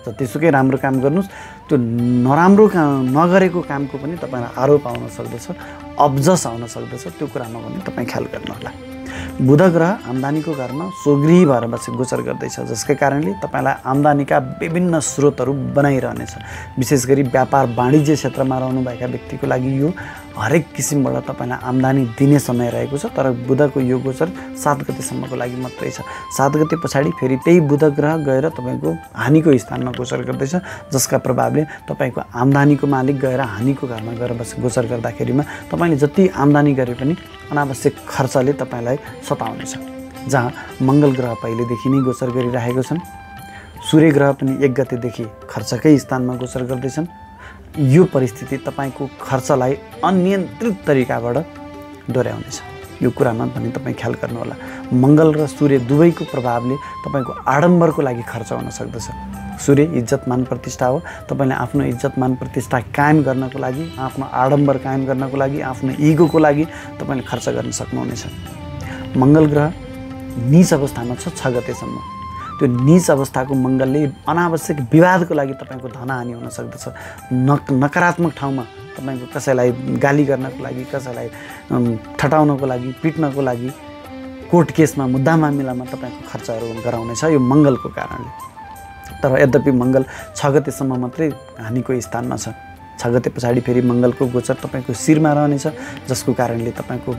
जतिसुकै राम्रो काम गर्नुहोस्, त्यो नराम्रो काम नगरेको कामको पनि तपाईँलाई आरोप आउन सक्दछ, अब्जस आउन सक्दछ। त्यो कुरामा पनि तपाईँ ख्याल गर्नुहोला। बुध ग्रह आम्दानीको घरमा सोगृही भएर गोचर गर्दैछ, जसकै कारणले तपाईँलाई आम्दानीका विभिन्न स्रोतहरू बनाइरहनेछ। विशेष गरी व्यापार वाणिज्य क्षेत्रमा रहनुभएका व्यक्तिको लागि यो हरेक किसिमबाट तपाईँलाई आम्दानी दिने समय रहेको छ। तर बुधको यो गोचर 7 गतेसम्मको लागि मात्रै छ। 7 गते पछाडि फेरि त्यही बुध ग्रह गएर तपाईँको हानिको स्थानमा गोचर गर्दैछ, जसका प्रभावले तपाईँको आम्दानीको मालिक गएर हानिको घरमा गएर गोचर गर्दाखेरिमा तपाईँले जति आम्दानी गरे पनि अनावश्यक खर्चले तपाईँलाई सताउनेछ। जहाँ मङ्गल ग्रह पहिलेदेखि नै गोचर गरिरहेको छन्, सूर्य ग्रह पनि 1 गतेदेखि खर्चकै स्थानमा गोचर गर्दैछन्। यो परिस्थिति तपाईँको खर्चलाई अनियन्त्रित तरिकाबाट डोर्याउनेछ। यो कुरामा पनि तपाईँ ख्याल गर्नुहोला। मङ्गल र सूर्य दुवैको प्रभावले तपाईँको आडम्बरको लागि खर्च हुन सक्दछ। सूर्य इज्जत मान प्रतिष्ठा हो। तपाईँले आफ्नो इज्जत मान प्रतिष्ठा कायम गर्नको लागि, आफ्नो आडम्बर कायम गर्नको लागि, आफ्नो इगोको लागि तपाईँले खर्च गर्न सक्नुहुनेछ। मङ्गल ग्रह नीच अवस्थामा छ 6 गतेसम्म। त्यो नीच अवस्थाको मङ्गलले अनावश्यक विवादको लागि तपाईँको धनहानि हुन सक्दछ। नकारात्मक ठाउँमा तपाईँको कसैलाई गाली गर्नको लागि, कसैलाई ठटाउनको लागि, पिट्नको लागि, कोर्ट केसमा, मुद्दा मामिलामा तपाईँको खर्चहरू गराउनेछ यो मङ्गलको कारणले। तर यद्यपि मङ्गल 6 गतेसम्म मात्रै हानिको स्थानमा छ। 6 गते पछाडि फेरि मङ्गलको गोचर तपाईँको शिरमा रहनेछ, जसको कारणले तपाईँको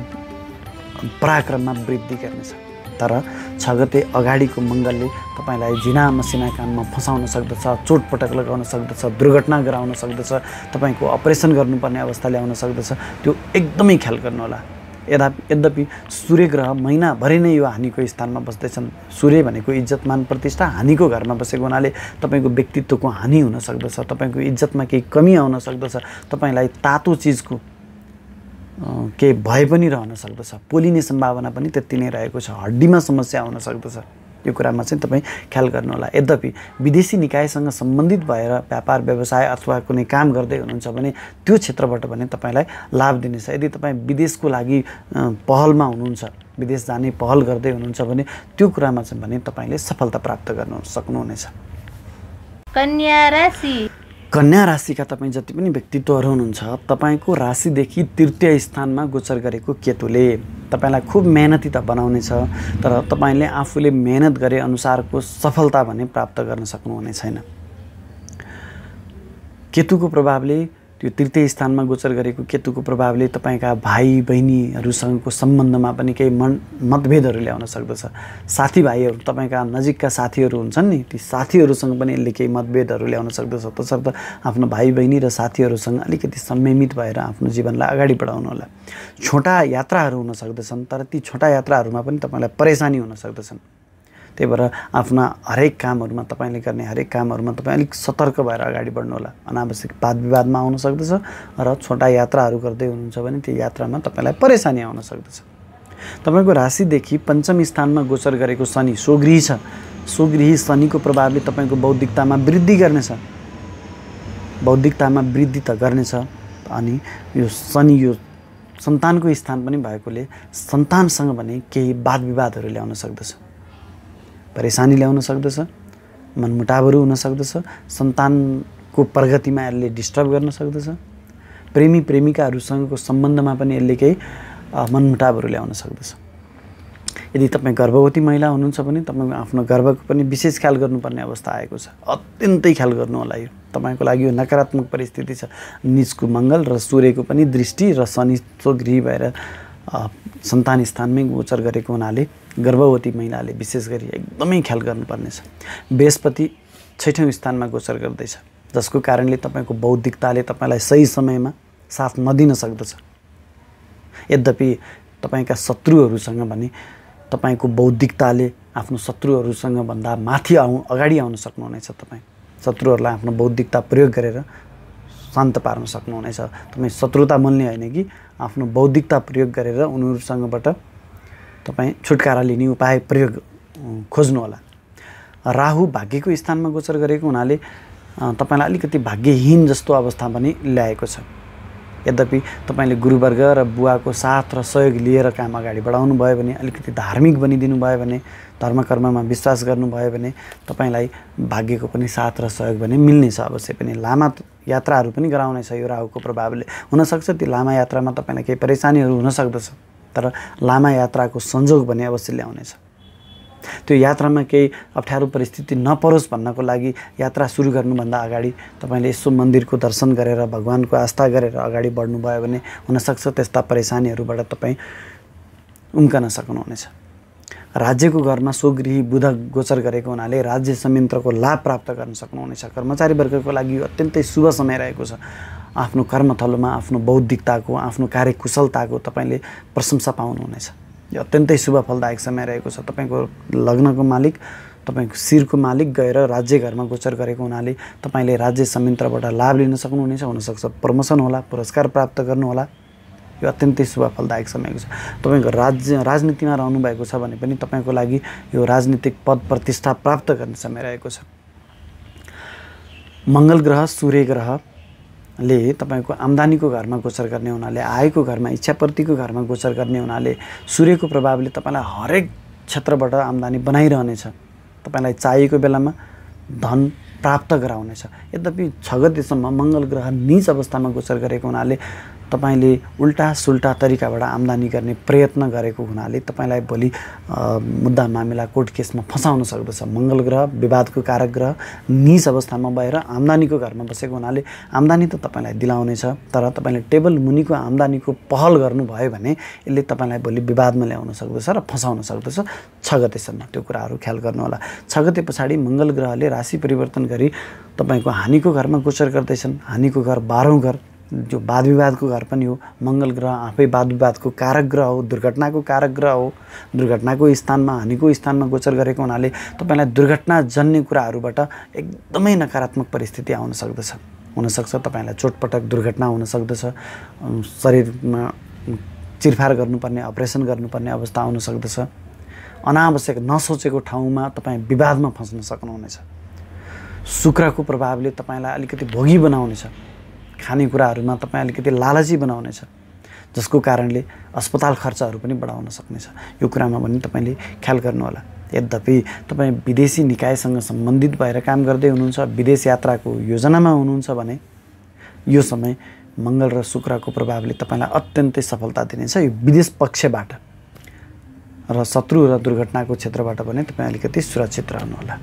पराक्रममा वृद्धि गर्नेछ। तर 6 गते अगाडिको मङ्गलले तपाईँलाई झिना मसिना काममा फसाउन सक्दछ, चोटपटक लगाउन सक्दछ, दुर्घटना गराउन सक्दछ, तपाईँको अपरेसन गर्नुपर्ने अवस्था ल्याउन सक्दछ। त्यो एकदमै ख्याल गर्नुहोला। यद्यपि सूर्य ग्रह महिनाभरि नै यो हानिको स्थानमा बस्दैछन्। सूर्य भनेको इज्जत मान प्रतिष्ठा हानिको घरमा बसेको हुनाले तपाईँको व्यक्तित्वको हानि हुन सक्दछ, तपाईँको इज्जतमा केही कमी आउन सक्दछ, तपाईँलाई तातो चिजको केही भय पनि रहन सक्दछ, पोलिने सम्भावना पनि त्यति नै रहेको छ, हड्डीमा समस्या आउन सक्दछ। यो कुरामा चाहिँ तपाईँ ख्याल गर्नुहोला। यद्यपि विदेशी निकायसँग सम्बन्धित भएर व्यापार व्यवसाय अथवा कुनै काम गर्दै हुनुहुन्छ भने त्यो क्षेत्रबाट पनि तपाईँलाई लाभ दिनेछ। यदि तपाईँ विदेशको लागि पहलमा हुनुहुन्छ, विदेश जाने पहल गर्दै हुनुहुन्छ भने त्यो कुरामा चाहिँ भने तपाईँले सफलता प्राप्त गर्न सक्नुहुनेछ। कन्या राशि। कन्या राशिका तपाईँ जति पनि व्यक्तित्वहरू हुनुहुन्छ, तपाईँको राशिदेखि तृतीय स्थानमा गोचर गरेको केतुले तपाईँलाई खुब मेहनती त बनाउनेछ, तर तपाईँले आफूले मेहनत गरे अनुसारको सफलता भने प्राप्त गर्न सक्नुहुने छैन। केतुको प्रभावले, त्यो तृतीय स्थानमा गोचर गरेको केतुको प्रभावले तपाईँका भाइ बहिनीहरूसँगको सम्बन्धमा पनि केही मतभेदहरू ल्याउन सक्दछ। साथीभाइहरू, तपाईँका नजिकका साथीहरू हुन्छन् नि, ती साथीहरूसँग पनि यसले केही मतभेदहरू ल्याउन सक्दछ। तसर्थ आफ्नो भाइ बहिनी र साथीहरूसँग अलिकति संयमित भएर आफ्नो जीवनलाई अगाडि बढाउनु होला। छोटा यात्राहरू हुन सक्दछन्, तर ती छोटा यात्राहरूमा पनि तपाईँलाई परेशानी हुन सक्दछन्। त्यही भएर आफ्ना हरेक कामहरूमा, तपाईँले गर्ने हरेक कामहरूमा तपाईँ अलिक सतर्क भएर अगाडि बढ्नु होला। अनावश्यक वाद विवादमा आउन सक्दछ र छोटा यात्राहरू गर्दै हुनुहुन्छ भने त्यो यात्रामा तपाईँलाई परेशानी आउन सक्दछ। तपाईँको राशिदेखि पञ्चम स्थानमा गोचर गरेको शनि स्वगृही छ। स्वगृही शनिको प्रभावले तपाईँको बौद्धिकतामा वृद्धि गर्नेछ। बौद्धिकतामा वृद्धि त गर्नेछ, अनि यो शनि यो सन्तानको स्थान पनि भएकोले सन्तानसँग भने केही वाद विवादहरू ल्याउन सक्दछ, परेशानी ल्याउन सक्दछ, मनमुटावहरू हुन सक्दछ, सन्तानको प्रगतिमा यसले डिस्टर्ब गर्न सक्दछ, प्रेमी प्रेमिकाहरूसँगको सम्बन्धमा पनि यसले केही मनमुटावहरू ल्याउन सक्दछ। यदि तपाईँ गर्भवती महिला हुनुहुन्छ भने तपाईँको आफ्नो गर्भको पनि विशेष ख्याल गर्नुपर्ने अवस्था आएको छ। अत्यन्तै ख्याल गर्नु होला। यो तपाईँको लागि यो नकारात्मक परिस्थिति छ। नीचको मङ्गल र सूर्यको पनि दृष्टि र शनि स्वगृही भएर सन्तान स्थानमै गोचर गरेको हुनाले गर्भवती महिलाले विशेष गरी एकदमै ख्याल गर्नुपर्नेछ। बृहस्पति 6औँ स्थानमा गोचर गर्दैछ, जसको कारणले तपाईँको बौद्धिकताले तपाईँलाई सही समयमा साथ नदिन सक्दछ। यद्यपि तपाईँका शत्रुहरूसँग भने तपाईँको बौद्धिकताले आफ्नो शत्रुहरूसँग भन्दा माथि अगाडि आउन सक्नुहुनेछ। तपाईँ शत्रुहरूलाई आफ्नो बौद्धिकता प्रयोग गरेर शान्त पार्न सक्नुहुनेछ। तपाईँ शत्रुता मोल्ने होइन कि आफ्नो बौद्धिकता प्रयोग गरेर उनीहरूसँगबाट तपाईँ छुटकारा लिने उपाय प्रयोग खोज्नुहोला। राहु भाग्यको स्थानमा गोचर गरेको हुनाले तपाईँलाई अलिकति भाग्यहीन जस्तो अवस्था पनि ल्याएको छ। यद्यपि तपाईँले गुरुवर्ग र बुवाको साथ र सहयोग लिएर काम अगाडि बढाउनु भयो भने, अलिकति धार्मिक बनिदिनु भयो भने, धर्मकर्ममा विश्वास गर्नुभयो भने तपाईँलाई भाग्यको पनि साथ र सहयोग भने मिल्नेछ। अवश्य पनि लामा यात्राहरू पनि गराउनेछ यो राहुको प्रभावले। हुनसक्छ ती लामा यात्रामा तपाईँलाई केही परेशानीहरू हुन सक्दछ, तर लामा यात्राको संजोग भने अवश्य ल्याउनेछ। त्यो यात्रामा केही अप्ठ्यारो परिस्थिति नपरोस् भन्नको लागि यात्रा सुरु गर्नुभन्दा अगाडि तपाईँले यसो मन्दिरको दर्शन गरेर, भगवानको आस्था गरेर अगाडि बढ्नुभयो भने हुनसक्छ त्यस्ता परेशानीहरूबाट तपाईँ उम्कन सक्नुहुनेछ। राज्यको घरमा स्वगृही बुध गोचर गरेको हुनाले राज्य संयन्त्रको लाभ प्राप्त गर्न सक्नुहुनेछ। कर्मचारी वर्गको लागि अत्यन्तै शुभ समय रहेको छ। आफ्नो कर्मथलोमा आफ्नो बौद्धिकताको, आफ्नो कार्यकुशलताको तपाईँले प्रशंसा पाउनुहुनेछ। यो अत्यन्तै शुभ फलदायक समय रहेको छ। तपाईँको लग्नको मालिक, तपाईँको शिरको मालिक गएर राज्य घरमा गोचर गरेको हुनाले तपाईँले राज्य संयन्त्रबाट लाभ लिन सक्नुहुनेछ। हुनसक्छ प्रमोसन होला, पुरस्कार प्राप्त गर्नुहोला। यो अत्यन्तै शुभ फलदायक समयको छ। तपाईँको राजनीतिमा रहनु भएको छ भने पनि तपाईँको लागि यो राजनीतिक पद प्रतिष्ठा प्राप्त गर्ने समय रहेको छ। मङ्गल ग्रह सूर्य ग्रहले तपाईँको आम्दानीको घरमा गोचर गर्ने हुनाले, आयको घरमा, इच्छापूर्तिको घरमा गोचर गर्ने हुनाले सूर्यको प्रभावले तपाईँलाई हरेक क्षेत्रबाट आम्दानी बनाइरहनेछ। तपाईँलाई चाहिएको बेलामा धन प्राप्त गराउनेछ। यद्यपि 6 गतेसम्म मङ्गल ग्रह नीच अवस्थामा गोचर गरेको हुनाले तपाईँले उल्टा सुल्टा तरिकाबाट आम्दानी गर्ने प्रयत्न गरेको हुनाले तपाईँलाई भोलि मुद्दा मामिला कोर्ट केसमा फसाउन सक्दछ। मङ्गल ग्रह विवादको कारक ग्रह नीच अवस्थामा भएर आम्दानीको घरमा बसेको हुनाले आम्दानी त तपाईँलाई दिलाउनेछ, तर तपाईँले टेबल मुनिको आम्दानीको पहल गर्नुभयो भने यसले तपाईँलाई भोलि विवादमा ल्याउन सक्दछ र फसाउन सक्दछ। 6 गतेसम्म त्यो कुराहरू ख्याल गर्नुहोला। 6 गते पछाडि मङ्गल ग्रहले राशि परिवर्तन गरी तपाईँको हानिको घरमा गोचर गर्दैछन्। हानिको घर 12औं घर जो वाद विवादको घर पनि हो। मङ्गल ग्रह आफै वाद विवादको कारक ग्रह हो, दुर्घटनाको कारक ग्रह हो। दुर्घटनाको स्थानमा, हानिको स्थानमा गोचर गरेको हुनाले तपाईँलाई दुर्घटनाजन्य कुराहरूबाट एकदमै नकारात्मक परिस्थिति आउन सक्दछ। हुनसक्छ तपाईँलाई चोटपटक दुर्घटना हुन सक्दछ, शरीरमा चिरफार गर्नुपर्ने, अपरेसन गर्नुपर्ने अवस्था आउन सक्दछ। अनावश्यक नसोचेको ठाउँमा तपाईँ विवादमा फस्न सक्नुहुनेछ। शुक्रको प्रभावले तपाईँलाई अलिकति भोगी बनाउनेछ। खानेकुराहरूमा तपाईँ अलिकति लालची बनाउनेछ, जसको कारणले अस्पताल खर्चहरू पनि बढाउन सक्नेछ। यो कुरामा पनि तपाईँले ख्याल गर्नुहोला। यद्यपि तपाईँ विदेशी निकायसँग सम्बन्धित भएर काम गर्दै हुनुहुन्छ, विदेश यात्राको योजनामा हुनुहुन्छ भने यो समय मङ्गल र शुक्रको प्रभावले तपाईँलाई अत्यन्तै सफलता दिनेछ। यो विदेश पक्षबाट र शत्रु र दुर्घटनाको क्षेत्रबाट पनि तपाईँ अलिकति सुरक्षित रहनुहोला।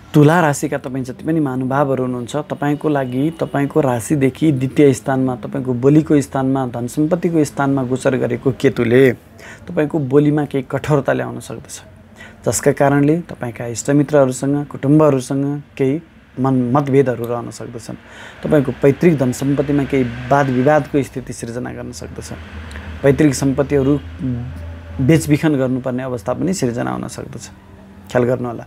तुला राशिका तपाईँ जति पनि महानुभावहरू हुनुहुन्छ, तपाईँको लागि तपाईँको राशिदेखि द्वितीय स्थानमा, तपाईँको बोलीको स्थानमा, धन सम्पत्तिको स्थानमा गोचर गरेको केतुले तपाईँको बोलीमा केही कठोरता ल्याउन सक्दछ, जसका कारणले तपाईँका इष्टमित्रहरूसँग, कुटुम्बहरूसँग केही मतभेदहरू रहन सक्दछन्। तपाईँको पैतृक धन सम्पत्तिमा केही वाद विवादको स्थिति सिर्जना गर्न सक्दछ। पैतृक सम्पत्तिहरू बेचबिखन गर्नुपर्ने अवस्था पनि सिर्जना हुन सक्दछ। ख्याल गर्नुहोला।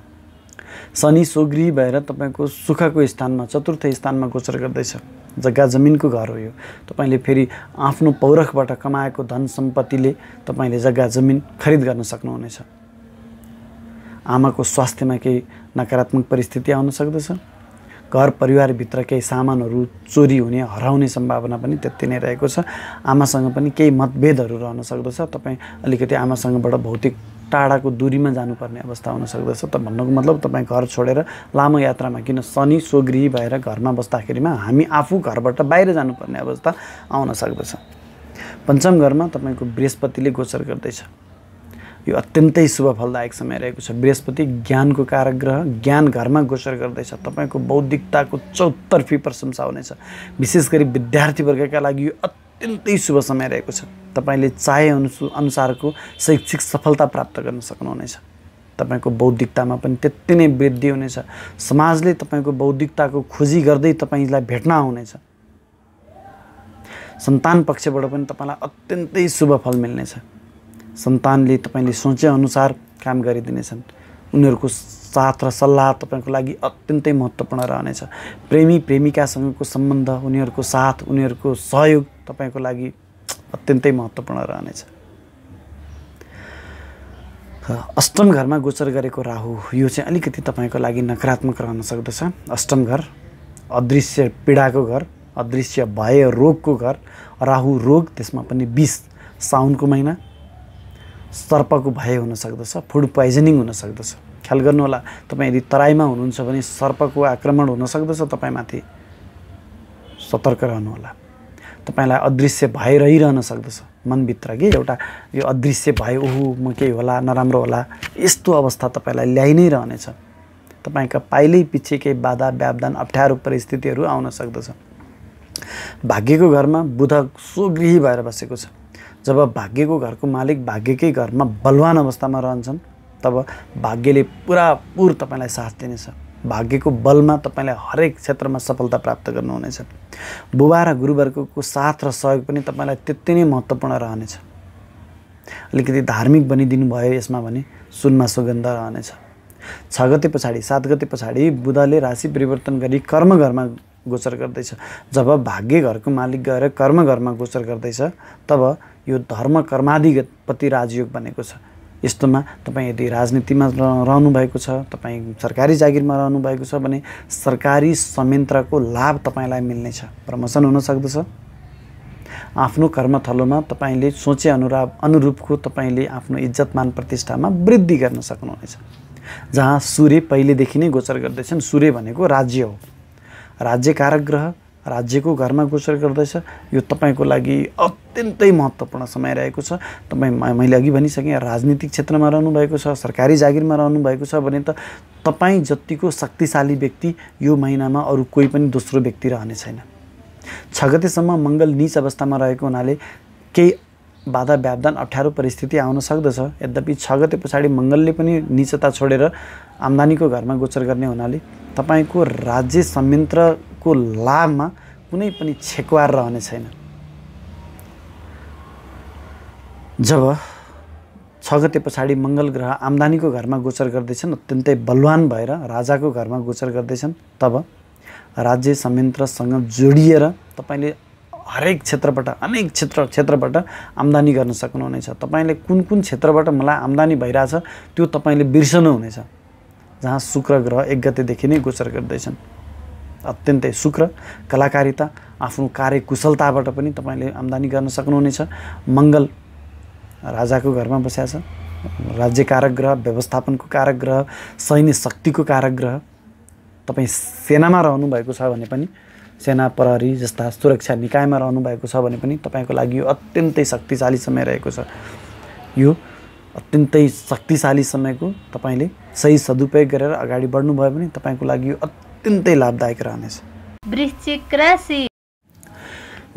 शनि स्वगृही भएर तपाईँको सुखको स्थानमा, चतुर्थ स्थानमा गोचर गर्दैछ। जग्गा जमिनको घर हो यो। तपाईँले फेरि आफ्नो पौरखबाट कमाएको धन सम्पत्तिले तपाईँले जग्गा जमिन खरिद गर्न सक्नुहुनेछ। आमाको स्वास्थ्यमा केही नकारात्मक परिस्थिति आउन सक्दछ। घर परिवारभित्र केही सामानहरू चोरी हुने, हराउने सम्भावना पनि त्यति नै रहेको छ। आमासँग पनि केही मतभेदहरू रहन सक्दछ। तपाईँ अलिकति आमासँगबाट भौतिक टाढाको दूरीमा जानुपर्ने अवस्था हुन सक्दछ। त भन्नुको मतलब तपाईँ घर छोडेर लामो यात्रामा, किन शनि स्वगृही भएर घरमा बस्दाखेरिमा हामी आफू घरबाट बाहिर जानुपर्ने अवस्था आउन सक्दछ। पञ्चम घरमा तपाईँको बृहस्पतिले गोचर गर्दैछ। यो अत्यन्तै शुभ फलदायक समय रहेको छ। बृहस्पति ज्ञानको कारक ग्रह, ज्ञान घरमा गोचर गर्दैछ। तपाईँको बौद्धिकताको चौतर्फी प्रशंसा हुनेछ। विशेष गरी विद्यार्थीवर्गका लागि यो अत्यन्तै शुभ समय रहेको छ। तपाईँले चाहे अनुसारको शैक्षिक सफलता प्राप्त गर्न सक्नुहुनेछ। तपाईँको बौद्धिकतामा पनि त्यति नै वृद्धि हुनेछ। समाजले तपाईँको बौद्धिकताको खोजी गर्दै तपाईँलाई भेट्न आउनेछ। सन्तान पक्षबाट पनि तपाईँलाई अत्यन्तै शुभ फल मिल्नेछ। सन्तानले तपाईँले सोचेअनुसार काम गरिदिनेछन्। उनीहरूको साथ र सल्लाह तपाईँको लागि अत्यन्तै महत्त्वपूर्ण रहनेछ। प्रेमी प्रेमिकासँगको सम्बन्ध, उनीहरूको साथ, उनीहरूको सहयोग तपाईँको लागि अत्यन्तै महत्त्वपूर्ण रहनेछ। अष्टम घरमा गोचर गरेको राहु, यो चाहिँ अलिकति तपाईँको लागि नकारात्मक रहन सक्दछ। अष्टम घर अदृश्य पीडाको घर, अदृश्य भय रोगको घर। राहु रोग, त्यसमा पनि विष। साउनको महिना सर्पको भय हुन सक्दछ, फुड पोइजनिङ हुन सक्दछ। ख्याल गर्नुहोला। तपाईँ यदि तराईमा हुनुहुन्छ भने सर्पको आक्रमण हुन सक्दछ तपाईँमाथि। सतर्क रहनुहोला। तपाईँलाई अदृश्य भय रहिरहन सक्दछ मनभित्र कि एउटा यो अदृश्य भय, ओहो म केही होला, नराम्रो होला, यस्तो अवस्था तपाईँलाई ल्याइ नै रहनेछ। तपाईँका पाइलै पछि केही बाधा व्यवधान अप्ठ्यारो परिस्थितिहरू आउन सक्दछ। भाग्यको घरमा बुध स्वगृही भएर बसेको छ। जब भाग्यको घरको मालिक भाग्यकै घरमा बलवान अवस्थामा रहन्छन्, तब भाग्यले पुरापुर तपाईँलाई साथ दिनेछ। भाग्यको बलमा तपाईँलाई हरेक क्षेत्रमा सफलता प्राप्त गर्नुहुनेछ। बुबा र गुरुवर्गको साथ र सहयोग पनि तपाईँलाई त्यति नै महत्त्वपूर्ण रहनेछ। अलिकति धार्मिक बनिदिनु भयो यसमा भने सुनमा सुगन्ध रहनेछ। 6 गते पछाडि, 7 गते पछाडि बुधले राशि परिवर्तन गरी कर्म घरमा गोचर गर्दैछ। जब भाग्य घरको मालिक गएर कर्म घरमा गोचर गर्दैछ तब यो धर्म कर्माधिपति राजयोग बनेको छ। यस्तोमा तपाईँ यदि राजनीतिमा रहनु भएको छ, तपाईँ सरकारी जागिरमा रहनु भएको छ भने सरकारी संयन्त्रको लाभ तपाईँलाई मिल्नेछ, प्रमोसन हुन सक्दछ। आफ्नो कर्मथलोमा तपाईँले सोचे अनुरूपको तपाईँले आफ्नो इज्जत मान प्रतिष्ठामा वृद्धि गर्न सक्नुहुनेछ। जहाँ सूर्य पहिलेदेखि नै गोचर गर्दैछन्, सूर्य भनेको राज्य हो, राज्य कारक ग्रह राज्यको घरमा गोचर गर्दैछ। यो तपाईँको लागि अत्यन्तै महत्त्वपूर्ण समय रहेको छ। तपाईँ मैले अघि भनिसकेँ राजनीतिक क्षेत्रमा रहनुभएको छ, सरकारी जागिरमा रहनुभएको छ भने त तपाईँ जतिको शक्तिशाली व्यक्ति यो महिनामा अरू कोही पनि दोस्रो व्यक्ति रहने छैन। 6 गतेसम्म मङ्गल नीच अवस्थामा रहेको हुनाले केही बाधा व्यवधान अप्ठ्यारो परिस्थिति आउन सक्दछ। यद्यपि 6 गते पछाडि मङ्गलले पनि नीचता छोडेर आम्दानीको घरमा गोचर गर्ने हुनाले तपाईको राज्य संयन्त्रको लाभमा कुनै पनि छेकवार रहने छैन। जब 6 गते पछाडि मङ्गल ग्रह आम्दानीको घरमा गोचर गर्दैछन्, अत्यन्तै बलवान भएर राजाको घरमा गोचर गर्दैछन्, तब राज्य संयन्त्रसँग जोडिएर तपाईले हरेक क्षेत्रबाट अनेक क्षेत्रबाट आम्दानी गर्न सक्नुहुनेछ। तपाईले कुन कुन क्षेत्रबाट मलाई आम्दानी भइरहेछ त्यो तपाईले बिर्सनुहुनेछ। जहाँ शुक्र ग्रह 1 गतेदेखि नै गोचर गर्दैछन्, अत्यन्तै शुक्र कलाकारिता आफ्नो कार्यकुशलताबाट पनि तपाईले आम्दानी गर्न सक्नुहुनेछ। मङ्गल राजाको घरमा बसेको छ, राज्य कारक ग्रह, व्यवस्थापनको कारक ग्रह, सैन्य शक्तिको कारक ग्रह। तपाईँ सेनामा रहनु भएको छ भने पनि, सेना प्रहरी जस्ता सुरक्षा निकायमा रहनु भएको छ भने पनि तपाईको लागि यो अत्यन्तै शक्तिशाली समय रहेको छ। यो अत्यन्तै शक्तिशाली समयको तपाईले सही सदुपयोग गरेर अगाडि बढ्नु भयो भने तपाईको लागि यो अत्यन्तै लाभदायक रहनेछ। वृश्चिक राशि।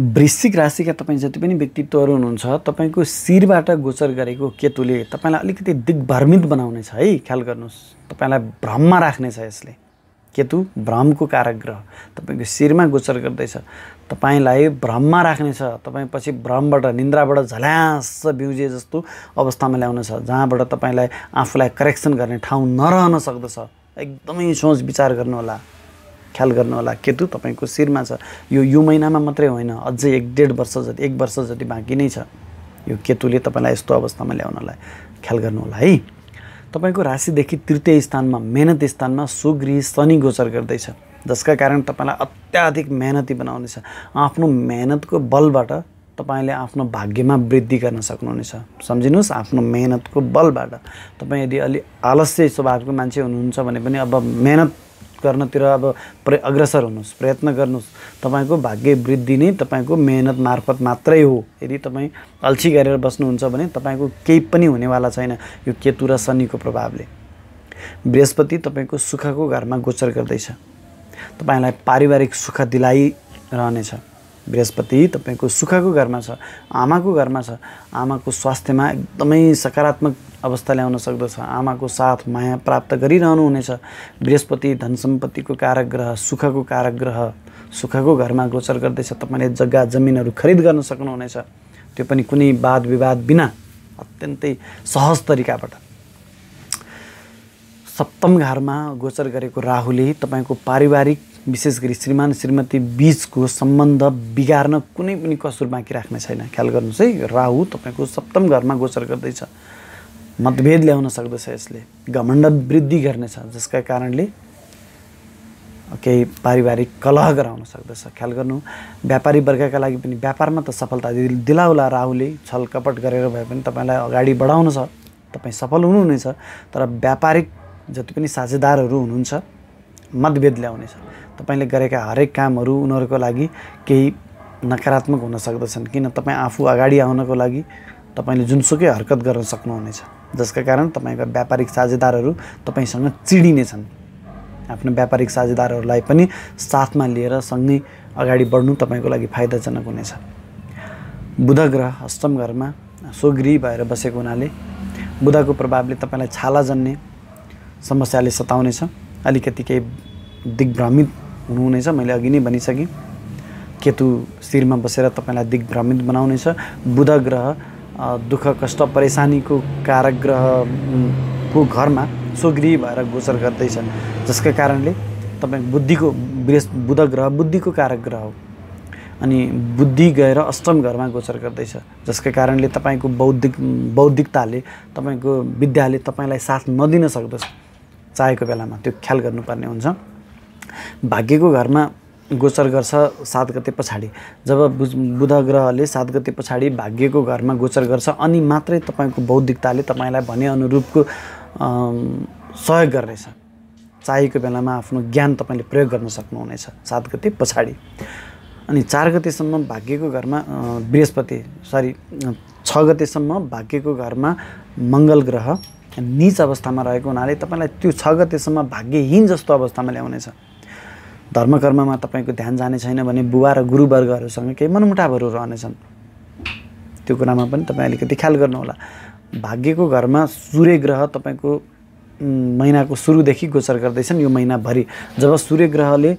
वृश्चिक राशिका तपाईँ जति पनि व्यक्तित्वहरू हुनुहुन्छ, तपाईको शिरबाट गोचर गरेको केतुले तपाईलाई अलिकति दिग्भ्रमित बनाउनेछ है। ख्याल गर्नुहोस्, तपाईलाई भ्रममा राख्नेछ। यसले केतु भ्रमको कारक ग्रह तपाईको शिरमा गोचर गर्दैछ, तपाईलाई भ्रममा राख्नेछ। तपाईँ पछि भ्रमबाट निन्द्राबाट झल्यास बिउजे जस्तो अवस्थामा ल्याउनेछ, जहाँबाट तपाईलाई आफूलाई करेक्सन गर्ने ठाउँ नरहन सक्दछ। एकदमै सोच विचार गर्नुहोला, ख्याल गर्नुहोला। केतु तपाईको शिरमा छ। यो महिनामा मात्रै होइन, अझै 1.5 वर्ष जति 1 वर्ष जति बाँकी नै छ यो केतुले तपाईलाई यस्तो अवस्थामा ल्याउनलाई। ख्याल गर्नुहोला है। तपाईको राशिदेखि तृतीय स्थानमा मेहनत स्थानमा सुगृही शनि गोचर गर्दैछ, जसका कारण तपाईलाई अत्याधिक मेहनती बनाउनेछ। आफ्नो मेहनतको बलबाट तपाईले आफ्नो भाग्यमा वृद्धि गर्न सक्नुहुनेछ। सम्झिनुहोस्, आफ्नो मेहनतको बलबाट। तपाईँ यदि अलि आलस्य स्वभावको मान्छे हुनुहुन्छ भने पनि अब मेहनत गर्नतिर अब अग्रसर हुनुहोस्, प्रयत्न गर्नुहोस्। तपाईको भाग्य वृद्धि नै तपाईको मेहनत मार्फत मात्रै हो। यदि तपाईँ अल्छी गरेर बस्नुहुन्छ भने तपाईको केही पनि हुनेवाला छैन यो केतु र शनिको प्रभावले। बृहस्पति तपाईको सुखको घरमा गोचर गर्दैछ, तपाईलाई पारिवारिक सुख दिलाइरहनेछ। बृहस्पति तपाईको सुखको घरमा छ, आमाको घरमा छ। आमाको स्वास्थ्यमा एकदमै सकारात्मक अवस्था ल्याउन सक्दछ। आमाको साथ माया प्राप्त गरिरहनुहुनेछ। बृहस्पति धन सम्पत्तिको कारक ग्रह, सुखको कारक ग्रह, सुखको घरमा गोचर गर्दैछ। तपाईले जग्गा जमिनहरू खरिद गर्न सक्नुहुनेछ, त्यो पनि कुनै वाद विवाद बिना अत्यन्तै सहज तरिकाबाट। सप्तम घरमा गोचर गरेको राहुले तपाईको पारिवारिक विशेष गरी श्रीमान श्रीमती बीचको सम्बन्ध बिगार्न कुनै पनि कसुर बाँकी राख्ने छैन। ख्याल गर्नुहोस् है। राहु तपाईको सप्तम घरमा गोचर गर्दैछ, मतभेद ल्याउन सक्दछ। यसले घमण्ड वृद्धि गर्नेछ, जसका कारणले केही पारिवारिक कलह गराउन सक्दछ। ख्याल गर्नु। व्यापारी वर्गका लागि पनि व्यापारमा त सफलता दिलाउला राहुले। छल कपट गरेर भए पनि तपाईँलाई अगाडि बढाउन छ, तपाईँ सफल हुनुहुनेछ। तर व्यापारिक जति पनि साझेदारहरू हुनुहुन्छ मतभेद ल्याउनेछ। तपाईले गरेका हरेक कामहरू उनीहरूको लागि केही नकारात्मक हुन सक्दछन्, किन तपाईँ आफू अगाडि आउनको लागि तपाईले जुनसुकै हरकत गर्न सक्नुहुनेछ, जसका कारण तपाईँका व्यापारिक साझेदारहरू तपाईँसँग चिडिनेछन्। आफ्नो व्यापारिक साझेदारहरूलाई पनि साथमा लिएर सँगै अगाडि बढ्नु तपाईँको लागि फाइदाजनक हुनेछ। बुध ग्रह अष्टम घरमा स्वगृही भएर बसेको हुनाले बुधको प्रभावले तपाईँलाई छाला जन्ने समस्याले सताउनेछ। अलिकति केही दिग्भ्रमित हुनुहुनेछ। मैले अघि नै भनिसकेँ, केतु शिरमा बसेर तपाईँलाई दिग्भ्रमित बनाउनेछ। बुध ग्रह दुःख कष्ट परेशानीको कारक ग्रहको घरमा स्वगृही भएर गोचर गर्दैछ, जसका कारणले तपाईँ बुद्धिको बुध ग्रह बुद्धिको कारक ग्रह हो अनि बुद्धि गएर अष्टम घरमा गोचर गर्दैछ, जसका कारणले तपाईँको बौद्धिकताले तपाईँको विद्याले तपाईँलाई साथ नदिन सक्दछ। चाहेको बेलामा त्यो ख्याल गर्नुपर्ने हुन्छ। भाग्यको घरमा गोचर गर्छ 7 गते पछाडि। जब बुध ग्रहले 7 गते पछाडि भाग्यको घरमा गोचर गर्छ अनि मात्रै तपाईँको बौद्धिकताले तपाईँलाई भने अनुरूपको सहयोग गर्नेछ। चाहेको बेलामा आफ्नो ज्ञान तपाईँले प्रयोग गर्न सक्नुहुनेछ 7 गते पछाडि। अनि 4 गतेसम्म भाग्यको घरमा 6 गतेसम्म भाग्यको घरमा मङ्गल ग्रह नीच अवस्थामा रहेको हुनाले तपाईँलाई त्यो 6 गतेसम्म भाग्यहीन जस्तो अवस्थामा ल्याउनेछ। धर्मकर्ममा तपाईँको ध्यान जाने छैन भने बुबा र गुरुवर्गहरूसँग केही मनमुटावहरू रहनेछन्। त्यो कुरामा पनि तपाईँ अलिकति ख्याल गर्नुहोला। भाग्यको घरमा सूर्य ग्रह तपाईँको महिनाको सुरुदेखि गोचर गर्दैछन् यो महिनाभरि। जब सूर्य ग्रहले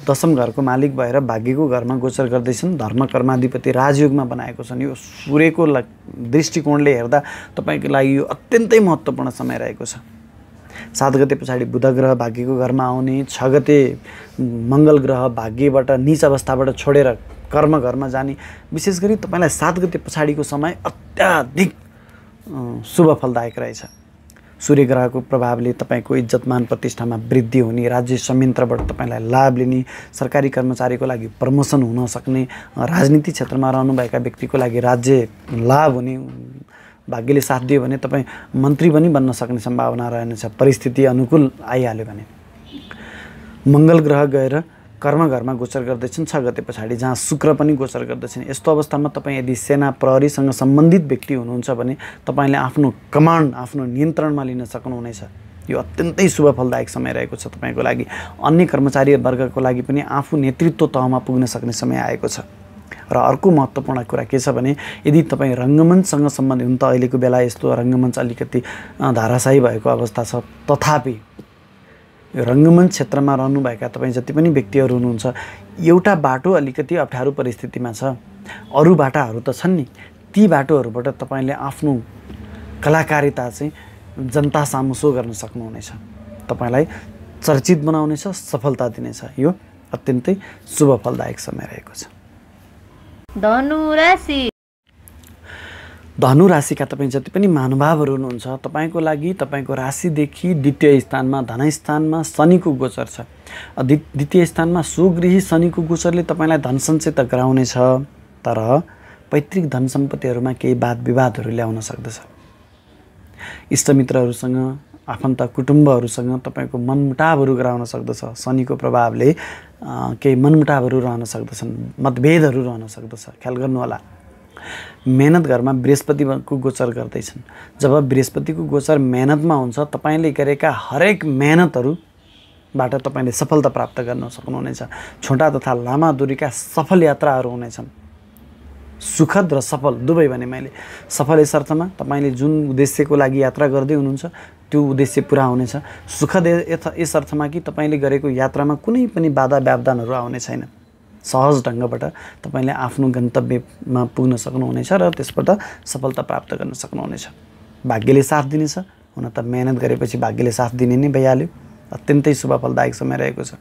10म घरको मालिक भएर भाग्यको घरमा गोचर गर्दैछन्, धर्म कर्माधिपति राजयोगमा बनाएको छन्। यो सूर्यको दृष्टिकोणले हेर्दा तपाईँको लागि यो अत्यन्तै महत्त्वपूर्ण समय रहेको छ। 7 गते पछाडि बुध ग्रह भाग्यको घरमा आउने, 6 गते मङ्गल ग्रह भाग्यबाट नीच अवस्थाबाट छोडेर कर्म घरमा जाने। विशेष गरी तपाईँलाई 7 गते पछाडिको समय अत्याधिक शुभ फलदायक रहेछ। सूर्य ग्रहको प्रभावले तपाईँको इज्जतमान प्रतिष्ठामा वृद्धि हुने, राज्य संयन्त्रबाट तपाईँलाई लाभ लिने, सरकारी कर्मचारीको लागि प्रमोसन हुन सक्ने, राजनीति क्षेत्रमा रहनुभएका व्यक्तिको लागि राज्य लाभ हुने, भाग्यले साथ दियो भने तपाईँ मन्त्री पनि बन्न सक्ने सम्भावना रहनेछ परिस्थिति अनुकूल आइहाल्यो भने। मङ्गल ग्रह गएर कर्म घरमा गोचर गर्दैछन् 6 गते पछाडि, जहाँ शुक्र पनि गोचर गर्दैछन्। यस्तो अवस्थामा तपाईँ यदि सेना प्रहरीसँग सम्बन्धित व्यक्ति हुनुहुन्छ भने तपाईँले आफ्नो कमान्ड आफ्नो नियन्त्रणमा लिन सक्नुहुनेछ। यो अत्यन्तै शुभ फलदायक समय रहेको छ तपाईँको लागि। अन्य कर्मचारी वर्गको लागि पनि आफू नेतृत्व तहमा पुग्न सक्ने समय आएको छ। र अर्को महत्त्वपूर्ण कुरा के छ भने यदि तपाईँ रङ्गमञ्चसँग सम्बन्धित हुन त अहिलेको बेला यस्तो रङ्गमञ्च अलिकति धाराशाही भएको अवस्था छ, तथापि यो रङ्गमञ्च क्षेत्रमा रहनुभएका तपाईँ जति पनि व्यक्तिहरू हुनुहुन्छ एउटा बाटो अलिकति अप्ठ्यारो परिस्थितिमा छ। अरू बाटाहरू त छन् नि, ती बाटोहरूबाट तपाईँले आफ्नो कलाकारिता चाहिँ जनता सामु सो गर्न सक्नुहुनेछ। तपाईँलाई चर्चित बनाउनेछ, सफलता दिनेछ। यो अत्यन्तै शुभ फलदायक समय रहेको छ। धनु राशि। धनु राशिका तपाईँ जति पनि महानुभावहरू हुनुहुन्छ तपाईँको लागि तपाईँको राशिदेखि द्वितीय स्थानमा धनस्थानमा शनिको गोचर छ। द्वितीय स्थानमा सुगृही शनिको गोचरले तपाईँलाई धन सञ्चय त गराउनेछ, तर पैतृक धन सम्पत्तिहरूमा केही वाद विवादहरू ल्याउन सक्दछ। इष्टमित्रहरूसँग आफन्त कुटुम्बहरूसँग तपाईँको मनमुटावहरू गराउन सक्दछ। शनिको प्रभावले केही मनमुटावहरू रहन सक्दछन्, मतभेदहरू रहन सक्दछ, ख्याल गर्नुहोला। मेहनत घरमा बृहस्पतिको गोचर गर्दैछन्। जब बृहस्पतिको गोचर मेहनतमा हुन्छ तपाईँले गरेका हरेक मेहनतहरूबाट तपाईँले सफलता प्राप्त गर्न सक्नुहुनेछ। छोटा तथा लामा दूरीका सफल यात्राहरू हुनेछन्। सुखद र सफल दुवै भने मैले सफल यस अर्थमा तपाईँले जुन उद्देश्यको लागि यात्रा गर्दै हुनुहुन्छ त्यो उद्देश्य पुरा हुनेछ। सुखद यस अर्थमा कि तपाईँले गरेको यात्रामा कुनै पनि बाधा व्यवधानहरू आउने छैन। सहज ढङ्गबाट तपाईँले आफ्नो गन्तव्यमा पुग्न सक्नुहुनेछ र त्यसबाट सफलता प्राप्त गर्न सक्नुहुनेछ। भाग्यले साथ दिनेछ। हुन त मेहनत गरेपछि भाग्यले साथ दिने नै भइहाल्यो। अत्यन्तै शुभ फलदायक समय रहेको छ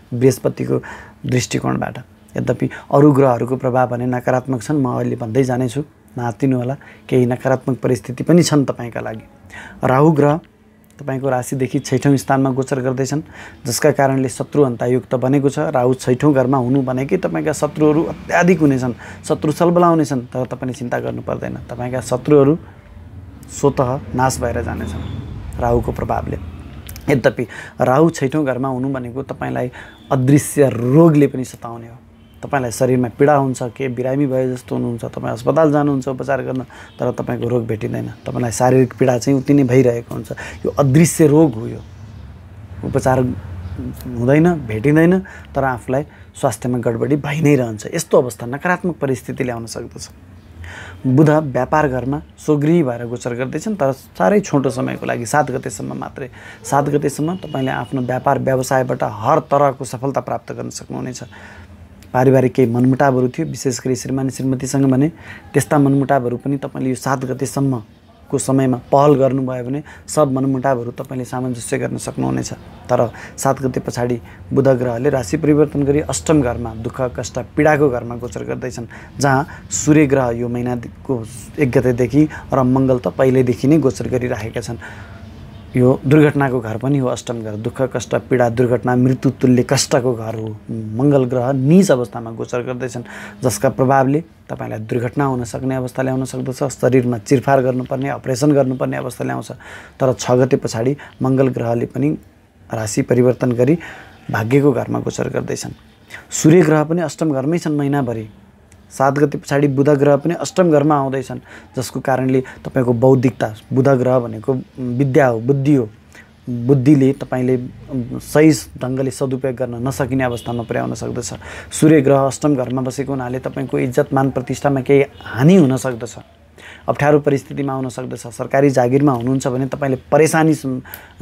बृहस्पतिको दृष्टिकोणबाट। यद्यपि अरू ग्रहहरूको प्रभाव भने नकारात्मक छन्, म अहिले भन्दै जानेछु, नआत्तिनु होला। केही नकारात्मक परिस्थिति पनि छन् तपाईँका लागि। राहु ग्रह तपाईँको राशिदेखि 6औँ स्थानमा गोचर गर्दैछन्, जसका कारणले शत्रु हन्तायुक्त बनेको छ। राहु 6औँ घरमा हुनु भनेकै तपाईँका शत्रुहरू अत्याधिक हुनेछन्, शत्रु सलबलाउनेछन्, तर तपाईँले चिन्ता गर्नु पर्दैन। तपाईँका शत्रुहरू स्वतः नाश भएर जानेछन् राहुको प्रभावले। यद्यपि राहु 6औँ घरमा हुनु भनेको तपाईँलाई अदृश्य रोगले पनि सताउने हो। तपाईँलाई शरीरमा पीडा हुन्छ, के बिरामी भए जस्तो हुनुहुन्छ, तपाईँ अस्पताल जानुहुन्छ उपचार गर्न, तर तपाईँको रोग भेटिँदैन। तपाईँलाई शारीरिक पीडा चाहिँ उति नै भइरहेको हुन्छ। यो अदृश्य रोग हो। यो उपचार हुँदैन, भेटिँदैन, तर आफूलाई स्वास्थ्यमा गडबडी भइ नै रहन्छ। यस्तो अवस्था नकारात्मक परिस्थिति ल्याउन सक्दछ। बुध व्यापार घरमा स्वगृही भएर गोचर गर्दैछन्, तर साह्रै छोटो समयको लागि 7 गतेसम्म मात्रै। 7 गतेसम्म तपाईँले आफ्नो व्यापार व्यवसायबाट हर तरहको सफलता प्राप्त गर्न सक्नुहुनेछ। पारिवारिक केही मनमुटावहरू थियो, विशेष गरी श्रीमान श्रीमतीसँग भने त्यस्ता मनमुटावहरू पनि तपाईँले यो 7 गतेसम्म को समयमा पहल गर्नुभयो भने सब मनमुटावहरू तपाईँले सामञ्जस्य गर्न सक्नुहुनेछ। तर 7 गते पछाडि बुध ग्रहले राशि परिवर्तन गरी अष्टम घरमा दुःख कष्ट पीडाको घरमा गोचर गर्दैछन्, जहाँ सूर्य ग्रह यो महिनाको 1 गतेदेखि र मङ्गल त पहिल्यैदेखि नै गोचर गरिराखेका छन्। यो दुर्घटनाको घर पनि हो अष्टम घर, दुःख कष्ट पीडा दुर्घटना मृत्यु तुल्य कष्टको घर हो। मङ्गल ग्रह नीच अवस्थामा गोचर गर्दैछन्, जसका प्रभावले तपाईँलाई दुर्घटना हुन सक्ने अवस्था ल्याउन सक्दछ, शरीरमा चिरफार गर्नुपर्ने अपरेसन गर्नुपर्ने अवस्था ल्याउँछ। तर 6 गते पछाडि मङ्गल ग्रहले पनि राशि परिवर्तन गरी भाग्यको घरमा गोचर गर्दैछन्। सूर्य ग्रह पनि अष्टम घरमै छन् महिनाभरि। 7 गते पछाडि बुध ग्रह पनि अष्टम घरमा आउँदैछन्, जसको कारणले तपाईँको बौद्धिकता, बुध ग्रह भनेको विद्या हो, बुद्धि हो। बुद्धिले तपाईँले सही ढङ्गले सदुपयोग गर्न नसकिने अवस्थामा पुर्याउन सक्दछ। सूर्य ग्रह अष्टम घरमा बसेको हुनाले तपाईँको इज्जत मान प्रतिष्ठामा केही हानि हुन सक्दछ, अप्ठ्यारो परिस्थितिमा आउन सक्दछ। सरकारी जागिरमा हुनुहुन्छ भने तपाईँले परेशानी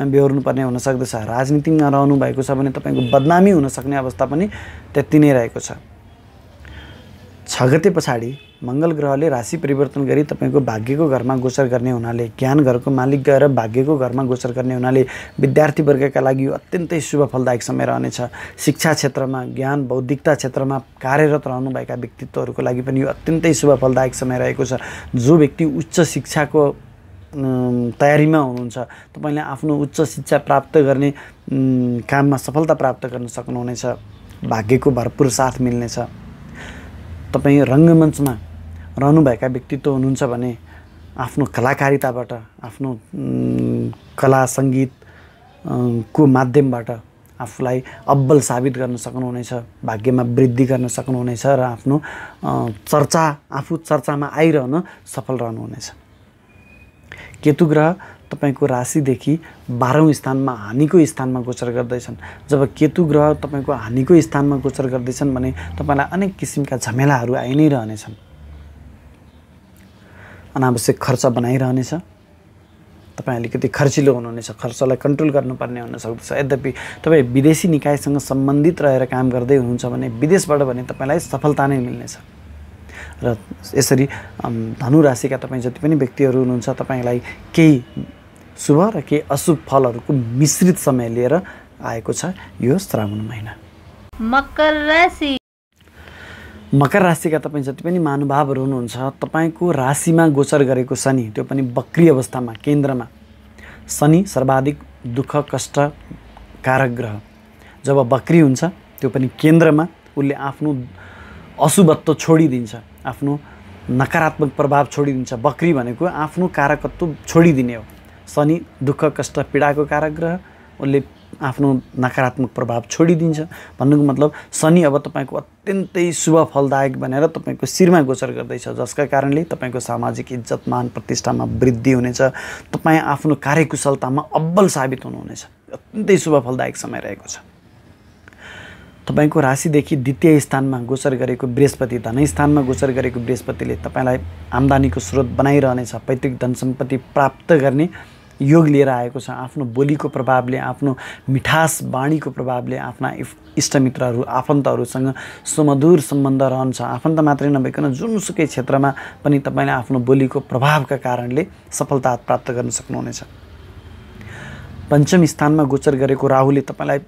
बेहोर्नुपर्ने हुन सक्दछ। राजनीतिमा रहनु भएको छ भने तपाईँको बदनामी हुन सक्ने अवस्था पनि त्यति नै रहेको छ। 6 गते पछाडि मङ्गल ग्रहले राशि परिवर्तन गरी तपाईँको भाग्यको घरमा गोचर गर्ने हुनाले, ज्ञान घरको मालिक गएर भाग्यको घरमा गोचर गर्ने हुनाले विद्यार्थी वर्गका लागि यो अत्यन्तै शुभ फलदायक समय रहनेछ। शिक्षा क्षेत्रमा, ज्ञान बौद्धिकता क्षेत्रमा कार्यरत रहनुभएका व्यक्तित्वहरूको लागि पनि यो अत्यन्तै शुभ फलदायक समय रहेको छ। जो व्यक्ति उच्च शिक्षाको तयारीमा हुनुहुन्छ, तपाईँले आफ्नो उच्च शिक्षा प्राप्त गर्ने काममा सफलता प्राप्त गर्न सक्नुहुनेछ। भाग्यको भरपुर साथ मिल्नेछ। तपाईँ रङ्गमञ्चमा रहनुभएका व्यक्तित्व हुनुहुन्छ भने आफ्नो कलाकारिताबाट, आफ्नो कला सङ्गीत को माध्यमबाट आफूलाई अब्बल साबित गर्न सक्नुहुनेछ, भाग्यमा वृद्धि गर्न सक्नुहुनेछ र आफ्नो आफू चर्चामा आइरहन सफल रहनुहुनेछ। केतु ग्रह तपाईको राशिदेखि 12औं स्थानमा हानिको स्थानमा गोचर गर्दैछन्। जब केतु ग्रह तपाईको हानिको स्थानमा गोचर गर्दैछन् भने तपाईलाई अनेक किसिमका झमेलाहरू आइ नै रहनेछन्। अनावश्यक खर्च बनाइरहनेछ, तपाईँ अलिकति खर्चिलो हुनुहुनेछ, खर्चलाई कन्ट्रोल गर्नुपर्ने हुन सक्दछ। यद्यपि तपाईँ विदेशी निकायसँग सम्बन्धित रहेर काम गर्दै हुनुहुन्छ भने विदेशबाट भने तपाईलाई सफलता नै मिल्नेछ। र यसरी धनु राशिका तपाईँ जति पनि व्यक्तिहरू हुनुहुन्छ तपाईलाई केही शुभ र केही अशुभ फलहरूको मिश्रित समय लिएर आएको छ यो श्रावण महिना। मकर राशि। मकर राशिका तपाईँ जति पनि महानुभावहरू हुनुहुन्छ तपाईको राशिमा गोचर गरेको शनि, त्यो पनि वक्री अवस्थामा केन्द्रमा। शनि सर्वाधिक दुःख कष्ट कारक ग्रह। जब वक्री हुन्छ त्यो पनि केन्द्रमा, उसले आफ्नो अशुभत्व छोडिदिन्छ, आफ्नो नकारात्मक प्रभाव छोडिदिन्छ। वक्री भनेको आफ्नो कारकत्व छोडिदिने हो। शनि दुःख कष्ट पीडाको कारक ग्रह, उसले आफ्नो नकारात्मक प्रभाव छोडिदिन्छ। भन्नुको मतलब शनि अब तपाईको अत्यन्तै शुभ फलदायक भनेर तपाईको शिरमा गोचर गर्दैछ, जसका कारणले तपाईको सामाजिक इज्जत मान प्रतिष्ठामा वृद्धि हुनेछ। तपाईँ आफ्नो कार्यकुशलतामा अब्बल साबित हुनुहुनेछ। अत्यन्तै शुभ फलदायक समय रहेको छ। तपाईको राशिदेखि द्वितीय स्थानमा गोचर गरेको बृहस्पति, धनस्थानमा गोचर गरेको बृहस्पतिले तपाईलाई आम्दानीको स्रोत बनाइरहनेछ। पैतृक धन सम्पत्ति प्राप्त गर्ने योग लिएर आएको छ। आफ्नो बोलीको प्रभावले, आफ्नो मिठास बाणीको प्रभावले आफ्ना इष्टमित्रहरू आफन्तहरूसँग सुमधुर सम्बन्ध रहन्छ। आफन्त मात्रै नभइकन जुनसुकै क्षेत्रमा पनि तपाईले आफ्नो बोलीको प्रभावका कारणले सफलता प्राप्त गर्न सक्नुहुनेछ। पञ्चम स्थानमा गोचर गरेको राहुले तपाईलाई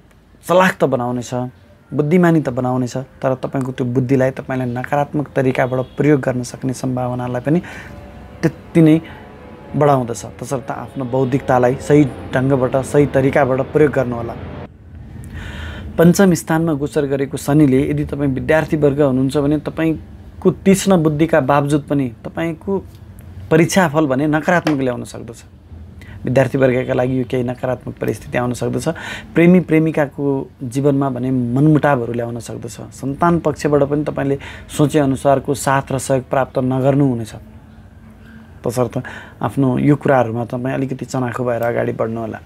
चलाक त बनाउनेछ, बुद्धिमानी त बनाउनेछ, तर तपाईको त्यो बुद्धिलाई तपाईले नकारात्मक तरिकाबाट प्रयोग गर्न सक्ने सम्भावनालाई पनि त्यति नै बढाउँदछ। तसर्थ आफ्नो बौद्धिकतालाई सही ढङ्गबाट सही तरिकाबाट प्रयोग गर्नुहोला। पञ्चम स्थानमा गोचर गरेको शनिले यदि तपाईँ विद्यार्थी वर्ग हुनुहुन्छ भने तपाईको तीक्ष्ण बुद्धिका बावजुद पनि तपाईको परीक्षाफल भने नकारात्मक ल्याउन सक्दछ। विद्यार्थी वर्गका लागि यो केही नकारात्मक परिस्थिति आउन सक्दछ। प्रेमी प्रेमिकाको जीवनमा भने मनमुटावहरू ल्याउन सक्दछ। सन्तान पक्षबाट पनि तपाईले सोचे अनुसारको साथ र सहयोग प्राप्त नगर्नु हुनेछ। तसर्थ आफ्नो यो कुराहरूमा तपाईँ अलिकति चनाखो भएर अगाडि बढ्नु होला।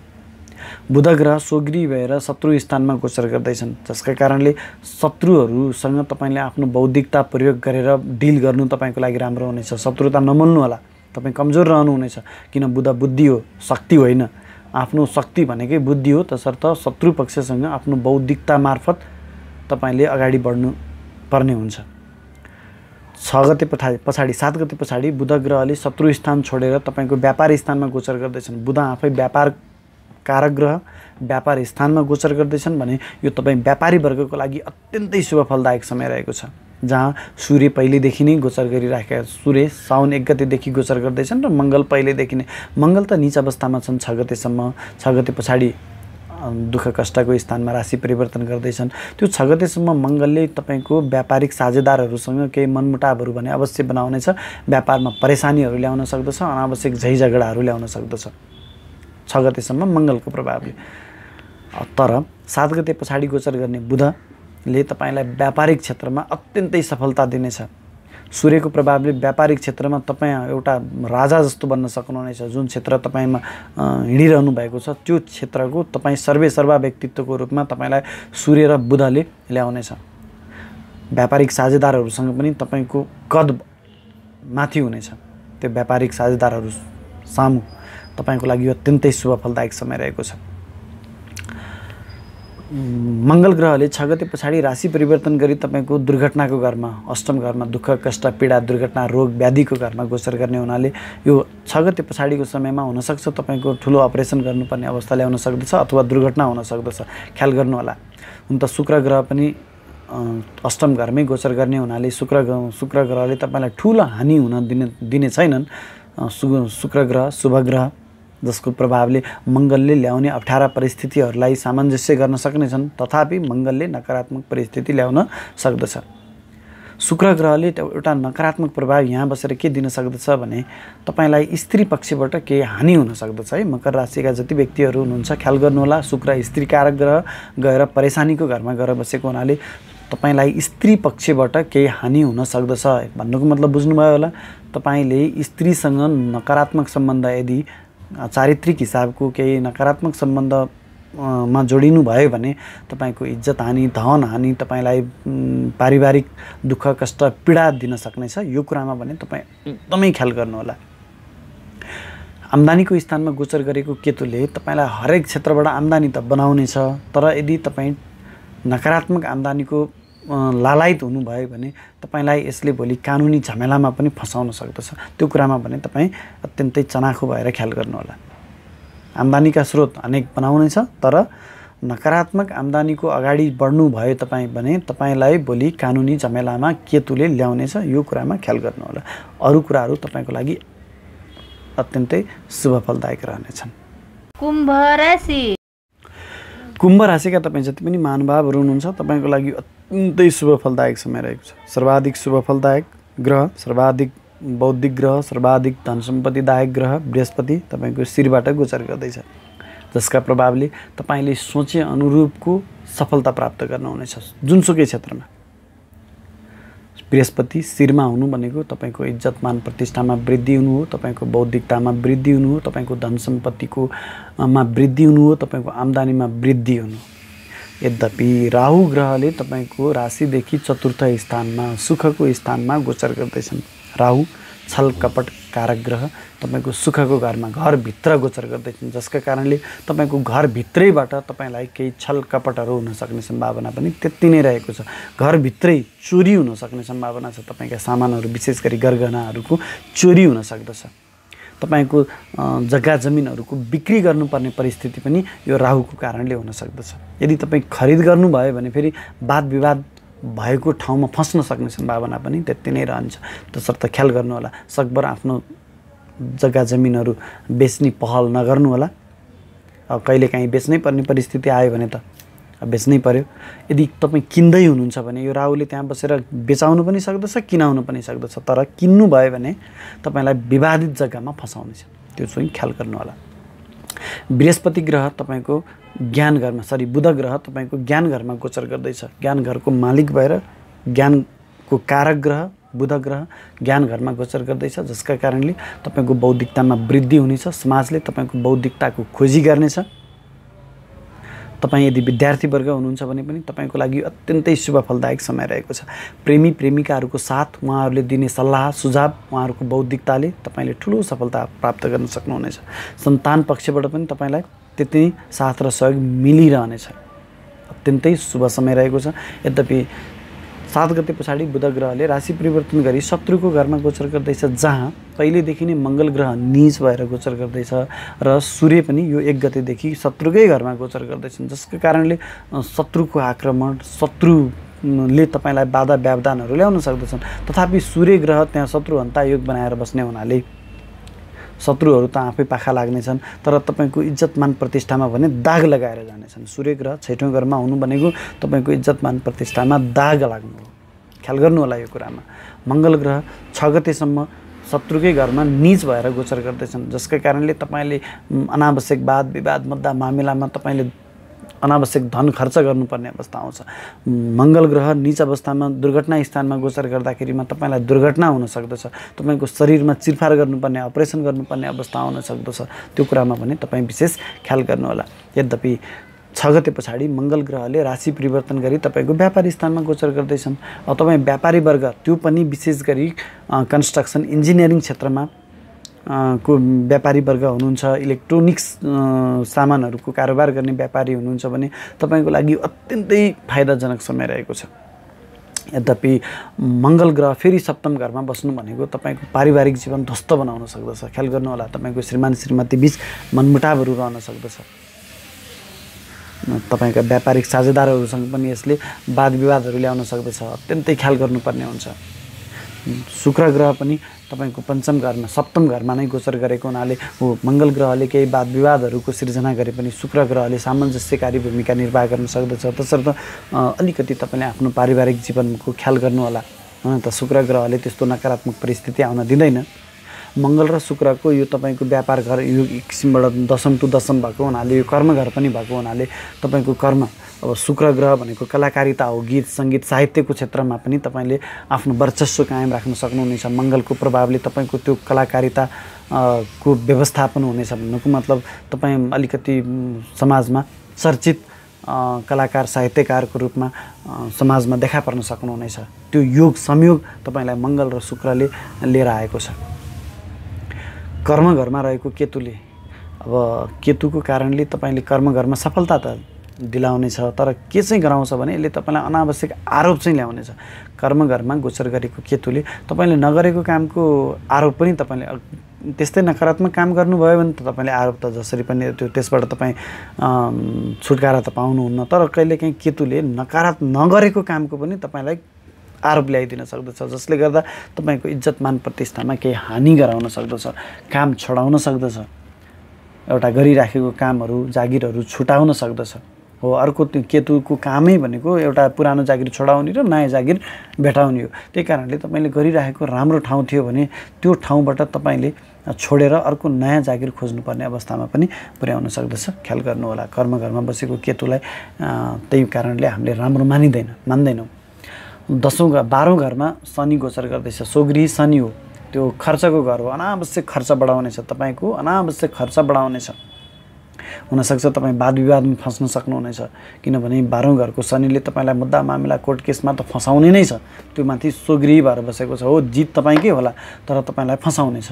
बुध ग्रह सोग्री भएर शत्रु स्थानमा गोचर गर्दैछन्, जसका कारणले शत्रुहरूसँग तपाईले आफ्नो बौद्धिकता प्रयोग गरेर डिल गर्नु तपाईको लागि राम्रो हुनेछ। शत्रुता नमल्नु होला, तपाईँ कमजोर रहनुहुनेछ। किन बुध बुद्धि हो, शक्ति होइन। आफ्नो शक्ति भनेकै बुद्धि हो। तसर्थ शत्रु पक्षसँग आफ्नो बौद्धिकता मार्फत तपाईले अगाडि बढ्नु पर्ने हुन्छ। 6 गते पछाडि 7 गते पछाडि बुध ग्रहले शत्रु स्थान छोडेर तपाईँको व्यापार स्थानमा गोचर गर्दैछन्। बुध आफै व्यापार कारक ग्रह व्यापार स्थानमा गोचर गर्दैछन् भने यो तपाईँ व्यापारी वर्गको लागि अत्यन्तै शुभ फलदायक समय रहेको छ। जहाँ सूर्य पहिलेदेखि नै गोचर गरिराखेका, सूर्य साउन 1 गतेदेखि गोचर गर्दैछन् र मङ्गल पहिलेदेखि नै, मङ्गल त नीच अवस्थामा छन् 6 गतेसम्म। 6 गते पछाडि दुःख कष्टको स्थानमा राशि परिवर्तन गर्दैछन्। त्यो 6 गतेसम्म मङ्गलले तपाईँको व्यापारिक साझेदारहरूसँग केही मनमुटावहरू भने अवश्य बनाउनेछ। व्यापारमा परेशानीहरू ल्याउन सक्दछ, अनावश्यक झैझगडाहरू ल्याउन सक्दछ 6 गतेसम्म मङ्गलको प्रभावले। तर 7 गते पछाडि गोचर गर्ने बुधले तपाईँलाई व्यापारिक क्षेत्रमा अत्यन्तै सफलता दिनेछ। सूर्यको प्रभावले व्यापारिक क्षेत्रमा तपाईँ एउटा राजा जस्तो बन्न सक्नुहुनेछ। जुन क्षेत्र तपाईँमा हिँडिरहनु भएको छ त्यो क्षेत्रको तपाईँ सर्वेसर्वा व्यक्तित्वको रूपमा तपाईँलाई सूर्य र बुधले ल्याउनेछ। व्यापारिक साझेदारहरूसँग पनि तपाईँको कद माथि हुनेछ। त्यो व्यापारिक साझेदारहरू सामु तपाईँको लागि अत्यन्तै शुभ फलदायक समय रहेको छ। मङ्गल ग्रहले 6 गते पछाडि राशि परिवर्तन गरी तपाईँको दुर्घटनाको घरमा, अष्टम घरमा दुःख कष्ट पीडा दुर्घटना रोग व्याधिको घरमा गोचर गर्ने हुनाले यो 6 गते पछाडिको समयमा हुनसक्छ तपाईँको ठुलो अपरेसन गर्नुपर्ने अवस्था ल्याउन सक्दछ अथवा दुर्घटना हुन सक्दछ। ख्याल गर्नु होला। हुन त शुक्र ग्रह पनि अष्टम घरमै गोचर गर्ने हुनाले शुक्र ग्रहले तपाईँलाई ठुलो हानि हुन दिने छैनन्। शुक्र ग्रह शुभ ग्रह जसको प्रभावले मङ्गलले ल्याउने अप्ठ्यारा परिस्थितिहरूलाई सामञ्जस्य गर्न सक्नेछन्, तथापि मङ्गलले नकारात्मक परिस्थिति ल्याउन सक्दछ। शुक्र ग्रहले एउटा नकारात्मक प्रभाव यहाँ बसेर के दिन सक्दछ भने तपाईँलाई स्त्री पक्षबाट केही हानि हुन सक्दछ है। मकर राशिका जति व्यक्तिहरू हुनुहुन्छ ख्याल गर्नुहोला। शुक्र स्त्री कारक ग्रह गएर परेशानीको घरमा गएर बसेको हुनाले तपाईँलाई स्त्री पक्षबाट केही हानि हुन सक्दछ भन्नुको मतलब बुझ्नुभयो होला। तपाईँले स्त्रीसँग नकारात्मक सम्बन्ध, यदि चारित्रिक हिसाबको केही नकारात्मक सम्बन्धमा जोडिनु भयो भने तपाईँको इज्जत हानि, धन हानि, तपाईँलाई पारिवारिक दुःख कष्ट पीडा दिन सक्नेछ। यो कुरामा भने तपाईँ एकदमै ख्याल गर्नुहोला। आम्दानीको स्थानमा गोचर गरेको केतुले तपाईँलाई हरेक क्षेत्रबाट आम्दानी त बनाउनेछ, तर यदि तपाईँ नकारात्मक आम्दानीको लालायित हुनुभयो भने तपाईँलाई यसले भोलि कानुनी झमेलामा पनि फसाउन सक्दछ। त्यो कुरामा भने तपाईँ अत्यन्तै चनाखो भएर ख्याल गर्नुहोला। आम्दानीका स्रोत अनेक बनाउनेछ, तर नकारात्मक आम्दानीको अगाडि बढ्नु भयो तपाईँ भने तपाईँलाई भोलि कानुनी झमेलामा केतुले ल्याउनेछ। यो कुरामा ख्याल गर्नुहोला। अरू कुराहरू तपाईँको लागि अत्यन्तै शुभ फलदायक रहनेछन्। कुम्भ राशि। कुम्भ राशिका तपाईँ जति पनि महानुभावहरू हुनुहुन्छ तपाईँको लागि अत्यन्तै शुभ फलदायक समय रहेको छ। सर्वाधिक शुभ फलदायक ग्रह, सर्वाधिक बौद्धिक ग्रह, सर्वाधिक धन सम्पत्तिदायक ग्रह बृहस्पति तपाईँको शिरबाट गोचर गर्दैछ, जसका प्रभावले तपाईँले सोचे अनुरूपको सफलता प्राप्त गर्नुहुनेछ जुनसुकै क्षेत्रमा। बृहस्पति शिरमा हुनु भनेको तपाईँको इज्जत मान प्रतिष्ठामा वृद्धि हुनु हो, तपाईँको बौद्धिकतामा वृद्धि हुनु हो, तपाईँको धन सम्पत्तिको मा वृद्धि हुनु हो, तपाईँको आम्दानीमा वृद्धि हुनु। यद्यपि राहु ग्रहले तपाईँको राशिदेखि चतुर्थ स्थानमा सुखको स्थानमा गोचर गर्दैछन्। राहु छल कपट कारक ग्रह तपाईँको सुखको घरमा, घरभित्र गोचर गर्दैछन्, जसका कारणले तपाईँको घरभित्रैबाट तपाईँलाई केही छल कपटहरू हुन सक्ने सम्भावना पनि त्यति नै रहेको छ। घरभित्रै चोरी हुन सक्ने सम्भावना छ। तपाईँका सामानहरू विशेष गरी गरगहनाहरूको चोरी हुन सक्दछ। तपाईँको जग्गा जमिनहरूको बिक्री गर्नुपर्ने परिस्थिति पनि यो राहुको कारणले हुन सक्दछ। यदि तपाईँ खरिद गर्नुभयो भने फेरि वाद विवाद भएको ठाउँमा फस्न सक्ने सम्भावना पनि त्यति नै रहन्छ। तसर्थ ख्याल गर्नुहोला। सकभर आफ्नो जग्गा जमिनहरू बेच्ने पहल नगर्नु होला। अब कहिलेकाहीँ बेच्नै पर्ने परिस्थिति आयो भने त बेच्नै पर्यो। यदि तपाईँ किन्दै हुनुहुन्छ भने यो राहुले त्यहाँ बसेर बेचाउनु पनि सक्दछ, किनाउनु पनि सक्दछ, तर किन्नु भयो भने तपाईँलाई विवादित जग्गामा फसाउनेछ। त्यो चाहिँ ख्याल गर्नु होला। बृहस्पति ग्रह तपाईँको ज्ञान घरमा, बुध ग्रह तपाईँको ज्ञान घरमा गोचर गर्दैछ। ज्ञान घरको मालिक भएर ज्ञानको कारक ग्रह बुध ग्रह ज्ञान घरमा गोचर गर्दैछ, जसका कारणले तपाईँको बौद्धिकतामा वृद्धि हुनेछ। समाजले तपाईँको बौद्धिकताको खोजी गर्नेछ। तपाईँ यदि विद्यार्थी वर्ग हुनुहुन्छ भने पनि तपाईँको लागि अत्यन्तै शुभ फलदायक समय रहेको छ। प्रेमी प्रेमिकाहरूको साथ, उहाँहरूले दिने सल्लाह सुझाव, उहाँहरूको बौद्धिकताले तपाईँले ठुलो सफलता प्राप्त गर्न सक्नुहुनेछ। सन्तान पक्षबाट पनि तपाईँलाई त्यति नै साथ र सहयोग मिलिरहनेछ। अत्यन्तै शुभ समय रहेको छ। यद्यपि 7 गते पछाडि बुध ग्रहले राशि परिवर्तन गरी शत्रुको घरमा गोचर गर्दैछ, जहाँ पहिलेदेखि नै मङ्गल ग्रह नीच भएर गोचर गर्दैछ र सूर्य पनि यो 1 गतेदेखि शत्रुकै घरमा गोचर गर्दैछन्, जसको कारणले शत्रुको आक्रमण, शत्रुले तपाईँलाई बाधा व्यवधानहरू ल्याउन सक्दछन्। तथापि सूर्य ग्रह त्यहाँ शत्रुहन्ता योग बनाएर बस्ने हुनाले शत्रुहरू त आफै पाखा लाग्नेछन्, तर तपाईँको इज्जतमान प्रतिष्ठामा भने दाग लगाएर जानेछन्। सूर्य ग्रह 6औं घरमा हुनु भनेको तपाईँको इज्जतमान प्रतिष्ठामा दाग लाग्नु हो। ख्याल गर्नु होला यो कुरामा। मङ्गल ग्रह 6 गतेसम्म शत्रुकै घरमा नीच भएर गोचर गर्दैछन्, जसका कारणले तपाईँले अनावश्यक वाद विवाद मुद्दा मामिलामा तपाईँले अनावश्यक धन खर्च गर्नुपर्ने अवस्था आउँछ। मङ्गल ग्रह नीच अवस्थामा दुर्घटना स्थानमा गोचर गर्दाखेरिमा तपाईँलाई दुर्घटना हुन सक्दछ, तपाईँको शरीरमा चिरफार गर्नुपर्ने, अपरेसन गर्नुपर्ने अवस्था आउन सक्दछ। त्यो कुरामा पनि तपाईँ विशेष ख्याल गर्नुहोला। यद्यपि 6 गते पछाडि मङ्गल ग्रहले राशि परिवर्तन गरी तपाईँको व्यापारी स्थानमा गोचर गर्दैछन्। अब तपाईँ व्यापारी वर्ग, त्यो पनि विशेष गरी कन्स्ट्रक्सन इन्जिनियरिङ क्षेत्रमा को व्यापारी वर्ग हुनुहुन्छ, इलेक्ट्रोनिक्स सामानहरूको कारोबार गर्ने व्यापारी हुनुहुन्छ भने तपाईँको लागि अत्यन्तै फाइदाजनक समय रहेको छ। यद्यपि मङ्गल ग्रह फेरि 7औं घरमा बस्नु भनेको तपाईँको पारिवारिक जीवन ध्वस्त बनाउन सक्दछ। ख्याल गर्नु होला। तपाईँको श्रीमान श्रीमती बीच मनमुटावहरू रहन सक्दछ। तपाईँका व्यापारिक साझेदारहरूसँग पनि यसले वाद विवादहरू ल्याउन सक्दछ। अत्यन्तै ख्याल गर्नुपर्ने हुन्छ। शुक्र ग्रह पनि तपाईँको 5औं घरमा 7औं घरमा नै गोचर गरेको हुनाले मङ्गल ग्रहले केही वाद विवादहरूको सिर्जना गरे पनि शुक्र ग्रहले सामञ्जस्यकारी भूमिका निर्वाह गर्न सक्दछ। तसर्थ अलिकति तपाईँले आफ्नो पारिवारिक जीवनको ख्याल गर्नुहोला। त शुक्र ग्रहले त्यस्तो नकारात्मक परिस्थिति आउन दिँदैन। मङ्गल र शुक्रको यो तपाईँको व्यापार घर यो एक किसिमबाट 10औं टु 10औं भएको हुनाले यो कर्मघर पनि भएको हुनाले तपाईँको कर्म, अब शुक्र ग्रह भनेको कलाकारिता हो, गीत सङ्गीत साहित्यको क्षेत्रमा पनि तपाईँले आफ्नो वर्चस्व कायम राख्न सक्नुहुनेछ। मङ्गलको प्रभावले तपाईँको त्यो कलाकारिता को व्यवस्थापन हुनेछ। भन्नुको मतलब तपाईँ अलिकति समाजमा चर्चित कलाकार साहित्यकारको रूपमा समाजमा देखा पर्न सक्नुहुनेछ। त्यो योग संयोग तपाईँलाई मङ्गल र शुक्रले लिएर आएको छ। कर्मघरमा रहेको केतुले, अब केतुको कारणले तपाईँले कर्मघरमा सफलता त दिलाउनेछ, तर के चाहिँ गराउँछ भने यसले तपाईँलाई अनावश्यक आरोप चाहिँ ल्याउनेछ। कर्मघरमा गोचर गरेको केतुले तपाईँले नगरेको कामको आरोप पनि तपाईँले त्यस्तै नकारात्मक काम गर्नुभयो भने त तपाईँले आरोप त जसरी पनि त्यो त्यसबाट तपाईँ छुटकारा त पाउनुहुन्न। तर कहिलेकाहीँ केतुले नगरेको कामको पनि तपाईँलाई आरोप ल्याइदिन सक्दछ, जसले गर्दा तपाईँको इज्जतमान प्रतिष्ठामा केही हानि गराउन सक्दछ, काम छोडाउन सक्दछ, एउटा गरिराखेको कामहरू जागिरहरू छुटाउन सक्दछ। हो, अर्को त्यो केतुको कामै भनेको एउटा पुरानो जागिर छोडाउने र नयाँ जागिर भेटाउने हो। त्यही कारणले तपाईँले गरिराखेको राम्रो ठाउँ थियो भने त्यो ठाउँबाट तपाईँले छोडेर अर्को नयाँ जागिर खोज्नुपर्ने अवस्थामा पनि पुर्याउन सक्दछ। ख्याल गर्नुहोला। कर्मघरमा बसेको केतुलाई त्यही कारणले हामीले राम्रो मान्दैनौँ। 12औं घरमा शनि गोचर गर्दैछ। सोगृही शनि हो, त्यो खर्चको घर हो। अनावश्यक खर्च बढाउनेछ, तपाईँको अनावश्यक खर्च बढाउनेछ। हुनसक्छ तपाईँ वाद विवादमा फस्न सक्नुहुनेछ, किनभने 12औं घरको शनिले तपाईँलाई मुद्दा मामिला कोर्ट केसमा त फसाउने नै छ। त्यो माथि सोगृही भएर बसेको छ। हो, जित तपाईँकै होला, तर तपाईँलाई फसाउनेछ।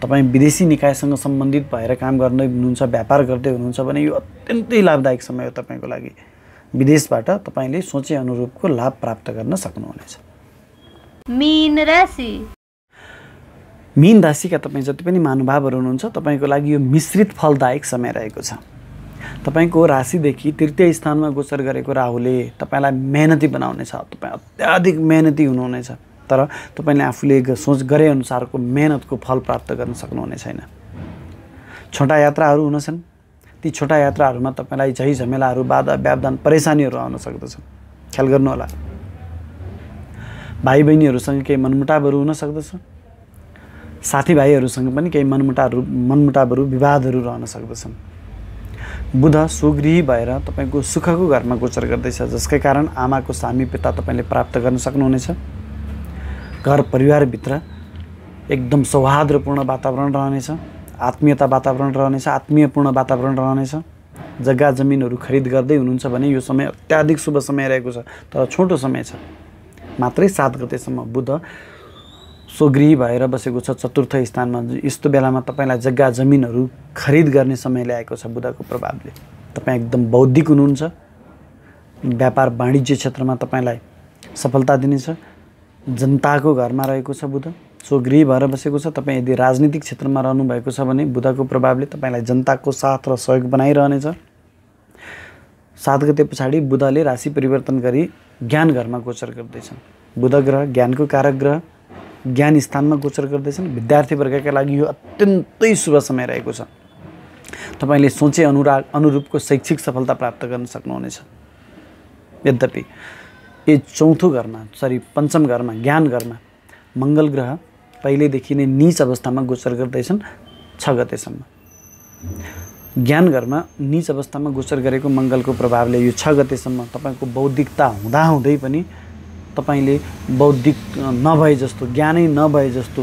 तपाईँ विदेशी निकायसँग सम्बन्धित भएर काम गर्दै हुनुहुन्छ, व्यापार गर्दै हुनुहुन्छ भने यो अत्यन्तै लाभदायक समय हो तपाईँको लागि। विदेशबाट तपाईँले सोचे अनुरूपको लाभ प्राप्त गर्न सक्नुहुनेछ। मीन राशि। मीन राशिका तपाईँ जति पनि महानुभावहरू हुनुहुन्छ, तपाईँको लागि यो मिश्रित फलदायक समय रहेको छ। तपाईँको राशिदेखि तृतीय स्थानमा गोचर गरेको राहुले तपाईँलाई मेहनती बनाउनेछ। तपाईँ अत्याधिक मेहनती हुनुहुनेछ, तर तपाईँले आफूले सोच गरे अनुसारको मेहनतको फल प्राप्त गर्न सक्नुहुने छैन। छोटा यात्राहरू हुनेछन्, ती छोटा यात्राहरूमा तपाईँलाई झै झमेलाहरू, बाधा व्यवधान, परेशानीहरू आउन सक्दछ। ख्याल गर्नुहोला। भाइ बहिनीहरूसँग केही मनमुटावहरू हुन सक्दछ। साथीभाइहरूसँग पनि केही मनमुटावहरू विवादहरू रहन सक्दछन्। बुध सुगृही भएर तपाईँको सुखको घरमा गोचर गर्दैछ, जसकै कारण आमाको सामिप्यता तपाईँले प्राप्त गर्न सक्नुहुनेछ। घर परिवारभित्र एकदम सौहार्दपूर्ण वातावरण रहनेछ, आत्मीयता वातावरण रहनेछ, आत्मीयपूर्ण वातावरण रहनेछ। जग्गा जमिनहरू खरिद गर्दै हुनुहुन्छ भने यो समय अत्याधिक शुभ समय रहेको छ, तर छोटो समय छ। मात्रै 7 गतेसम्म बुध स्वगृही भएर बसेको छ चतुर्थ स्थानमा। यस्तो बेलामा तपाईँलाई जग्गा जमिनहरू खरिद गर्ने समय ल्याएको छ बुधको प्रभावले। तपाईँ एकदम बौद्धिक हुनुहुन्छ। व्यापार वाणिज्य क्षेत्रमा तपाईँलाई सफलता दिनेछ। जनताको घरमा रहेको छ बुध, स्वगृही भएर बसेको छ। तपाईँ यदि राजनीतिक क्षेत्रमा रहनुभएको छ भने बुधको प्रभावले तपाईँलाई जनताको साथ र सहयोग बनाइरहनेछ। 7 गते पछाडि बुधले राशि परिवर्तन गरी ज्ञान घरमा गोचर गर्दैछन्। बुध ग्रह ज्ञानको कारक ग्रह ज्ञान स्थानमा गोचर गर्दैछन्। विद्यार्थी वर्गका लागि यो अत्यन्तै शुभ समय रहेको छ। तपाईले सोचे अनुरूपको शैक्षिक सफलता प्राप्त गर्न सक्नुहुनेछ। यद्यपि यो चौथो घरमा पञ्चम घरमा ज्ञान घरमा मङ्गल ग्रह पहिलेदेखि नै नीच अवस्थामा गोचर गर्दैछन् 6 गतेसम्म। ज्ञान घरमा नीच अवस्थामा गोचर गरेको मङ्गलको प्रभावले यो 6 गतेसम्म तपाईँको बौद्धिकता हुँदाहुँदै पनि तपाईँले बौद्धिक नभए जस्तो, ज्ञानै नभए जस्तो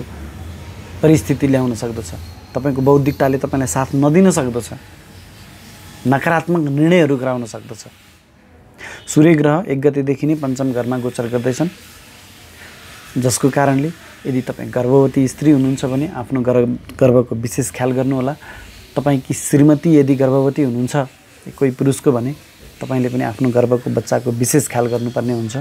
परिस्थिति ल्याउन सक्दछ। तपाईँको बौद्धिकताले तपाईँलाई साथ नदिन सक्दछ, नकारात्मक निर्णयहरू गराउन सक्दछ। सूर्य ग्रह 1 गतेदेखि नै पञ्चम घरमा गोचर गर्दैछन्, जसको कारणले यदि तपाईँ गर्भवती स्त्री हुनुहुन्छ भने आफ्नो गर्भको विशेष ख्याल गर्नुहोला। तपाईँकी श्रीमती यदि गर्भवती हुनुहुन्छ कोही पुरुषको भने तपाईँले पनि आफ्नो गर्भको बच्चाको विशेष ख्याल गर्नुपर्ने हुन्छ।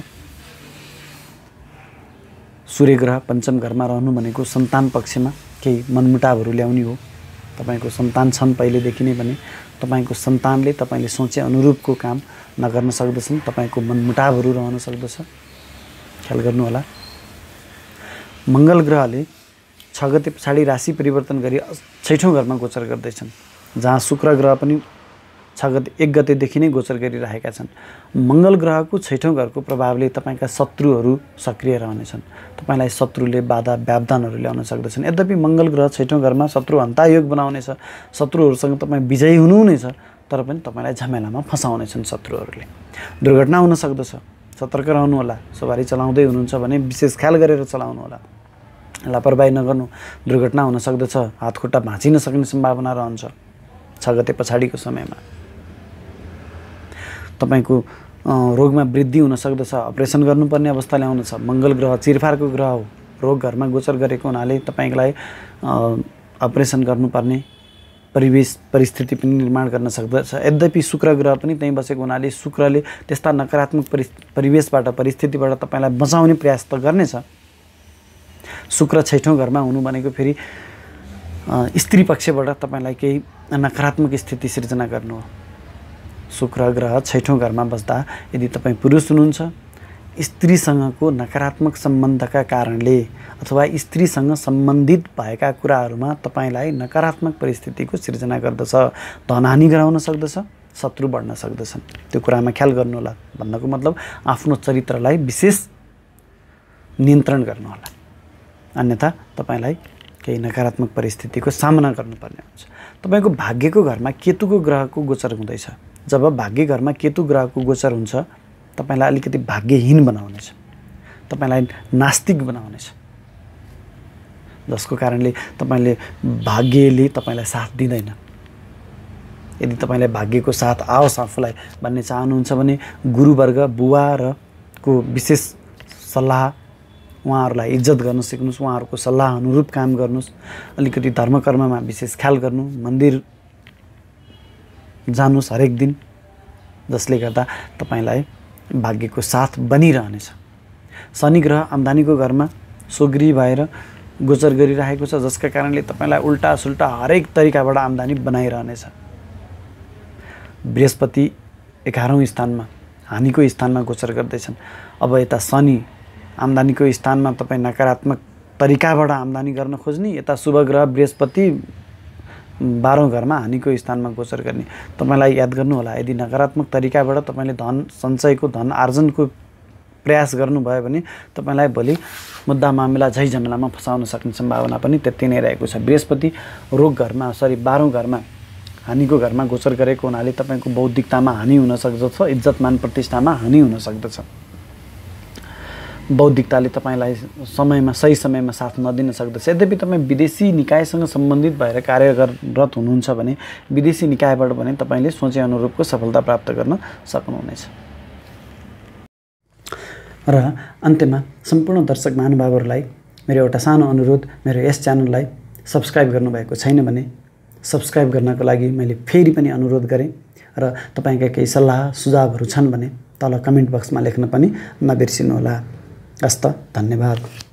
सूर्य ग्रह पञ्चम घरमा रहनु भनेको सन्तान पक्षमा केही मनमुटावहरू ल्याउने हो। तपाईँको सन्तान छन् पहिलेदेखि नै भने तपाईँको सन्तानले तपाईँले सोचे अनुरूपको काम नगर्न सक्दछन्। तपाईँको मनमुटावहरू रहन सक्दछ, ख्याल गर्नुहोला। मङ्गल ग्रहले 6 गते पछाडि राशि परिवर्तन गरी 6ठौँ घरमा गोचर गर्दैछन्, जहाँ शुक्र ग्रह पनि 1 गतेदेखि नै गोचर गरिरहेका छन्। मङ्गल ग्रहको 6ठौँ घरको प्रभावले तपाईँका शत्रुहरू सक्रिय रहनेछन्। तपाईँलाई शत्रुले बाधा व्यवधानहरू ल्याउन सक्दछन्। यद्यपि मङ्गल ग्रह 6ठौँ घरमा शत्रु हन्तायोग बनाउनेछ, शत्रुहरूसँग तपाईँ विजयी हुनुहुनेछ, तर पनि तपाईँलाई झमेलामा फसाउनेछन् शत्रुहरूले। दुर्घटना हुन सक्दछ, सतर्क रहनुहोला। सवारी चलाउँदै हुनुहुन्छ भने विशेष ख्याल गरेर चलाउनुहोला, लापरवाही नगर्नु। दुर्घटना हुन सक्दछ, हातखुट्टा भाँचिन सक्ने सम्भावना रहन्छ 6 गते पछाडिको समयमा। तपाईँको रोगमा वृद्धि हुन सक्दछ, अपरेसन गर्नुपर्ने अवस्था ल्याउनेछ। मङ्गल ग्रह चिरफारको ग्रह हो, रोग घरमा गोचर गरेको हुनाले तपाईँलाई अपरेसन गर्नुपर्ने परिस्थिति पनि निर्माण गर्न सक्दछ। यद्यपि शुक्र ग्रह पनि त्यहीँ बसेको हुनाले शुक्रले त्यस्ता नकारात्मक परिवेशबाट परिस्थितिबाट तपाईँलाई बचाउने प्रयास त गर्नेछ। शुक्र 6ठौँ घरमा हुनु भनेको फेरि स्त्री पक्षबाट तपाईँलाई केही नकारात्मक स्थिति सिर्जना गर्नु हो। शुक्र ग्रह 6ठौँ घरमा बस्दा यदि तपाईँ पुरुष हुनुहुन्छ, स्त्रीसँगको नकारात्मक सम्बन्धका कारणले अथवा स्त्रीसँग सम्बन्धित भएका कुराहरूमा तपाईँलाई नकारात्मक परिस्थितिको सिर्जना गर्दछ। धनहानि गराउन सक्दछ, शत्रु बढ्न सक्दछन्। त्यो कुरामा ख्याल गर्नुहोला। भन्नको मतलब आफ्नो चरित्रलाई विशेष नियन्त्रण गर्नुहोला, अन्यथा तपाईँलाई केही नकारात्मक परिस्थितिको सामना गर्नुपर्ने हुन्छ। तपाईँको भाग्यको घरमा केतुको ग्रहको गोचर हुँदैछ। जब भाग्य घरमा केतु ग्रहको गोचर हुन्छ तपाईँलाई अलिकति भाग्यहीन बनाउनेछ, तपाईँलाई नास्तिक बनाउनेछ, जसको कारणले तपाईँले भाग्यले तपाईँलाई साथ दिँदैन। यदि तपाईँलाई भाग्यको साथ आओस् आफूलाई भन्ने चाहनुहुन्छ भने गुरुवर्ग बुवा र को विशेष सल्लाह, उहाँहरूलाई इज्जत गर्न सिक्नुहोस्, उहाँहरूको सल्लाह अनुरूप काम गर्नुहोस्। अलिकति धर्मकर्ममा विशेष ख्याल गर्नु, मन्दिर जानुहोस् हरेक दिन, जसले गर्दा तपाईँलाई भाग्यको साथ बनिरहनेछ। शनि ग्रह आम्दानीको घरमा स्वगृही भएर गोचर गरिरहेको छ, जसका कारणले तपाईँलाई उल्टा सुल्टा हरेक तरिकाबाट आम्दानी बनाइरहनेछ। बृहस्पति 11औँ स्थानमा हानिको स्थानमा गोचर गर्दैछन्। अब यता शनि आम्दानीको स्थानमा तपाईँ नकारात्मक तरिकाबाट आम्दानी गर्न खोज्ने, यता शुभ ग्रह बृहस्पति 12औँ घरमा हानिको स्थानमा गोचर गर्ने। तपाईँलाई याद गर्नुहोला, यदि नकारात्मक तरिकाबाट तपाईँले धन सञ्चयको, धन आर्जनको प्रयास गर्नुभयो भने तपाईँलाई भोलि मुद्दा मामिला झै झमेलामा फसाउन सक्ने सम्भावना पनि त्यति नै रहेको छ। बृहस्पति रोग घरमा 12औँ घरमा हानिको घरमा गोचर गरेको हुनाले तपाईँको बौद्धिकतामा हानि हुन सक्दछ, इज्जतमान प्रतिष्ठामा हानि हुन सक्दछ। बौद्धिकताले तपाईँलाई सही समयमा साथ नदिन सक्दछ। यद्यपि तपाईँ विदेशी निकायसँग सम्बन्धित भएर कार्यरत हुनुहुन्छ भने विदेशी निकायबाट भने तपाईँले सोचे अनुरूपको सफलता प्राप्त गर्न सक्नुहुनेछ। र अन्त्यमा सम्पूर्ण दर्शक महानुभावहरूलाई मेरो एउटा सानो अनुरोध, मेरो यस च्यानललाई सब्स्क्राइब गर्नुभएको छैन भने सब्स्क्राइब गर्नको लागि मैले फेरि पनि अनुरोध गरेँ। र तपाईँका केही सल्लाह सुझावहरू छन् भने तल कमेन्ट बक्समा लेख्न पनि नबिर्सिनुहोला। हस्त, धन्यवाद।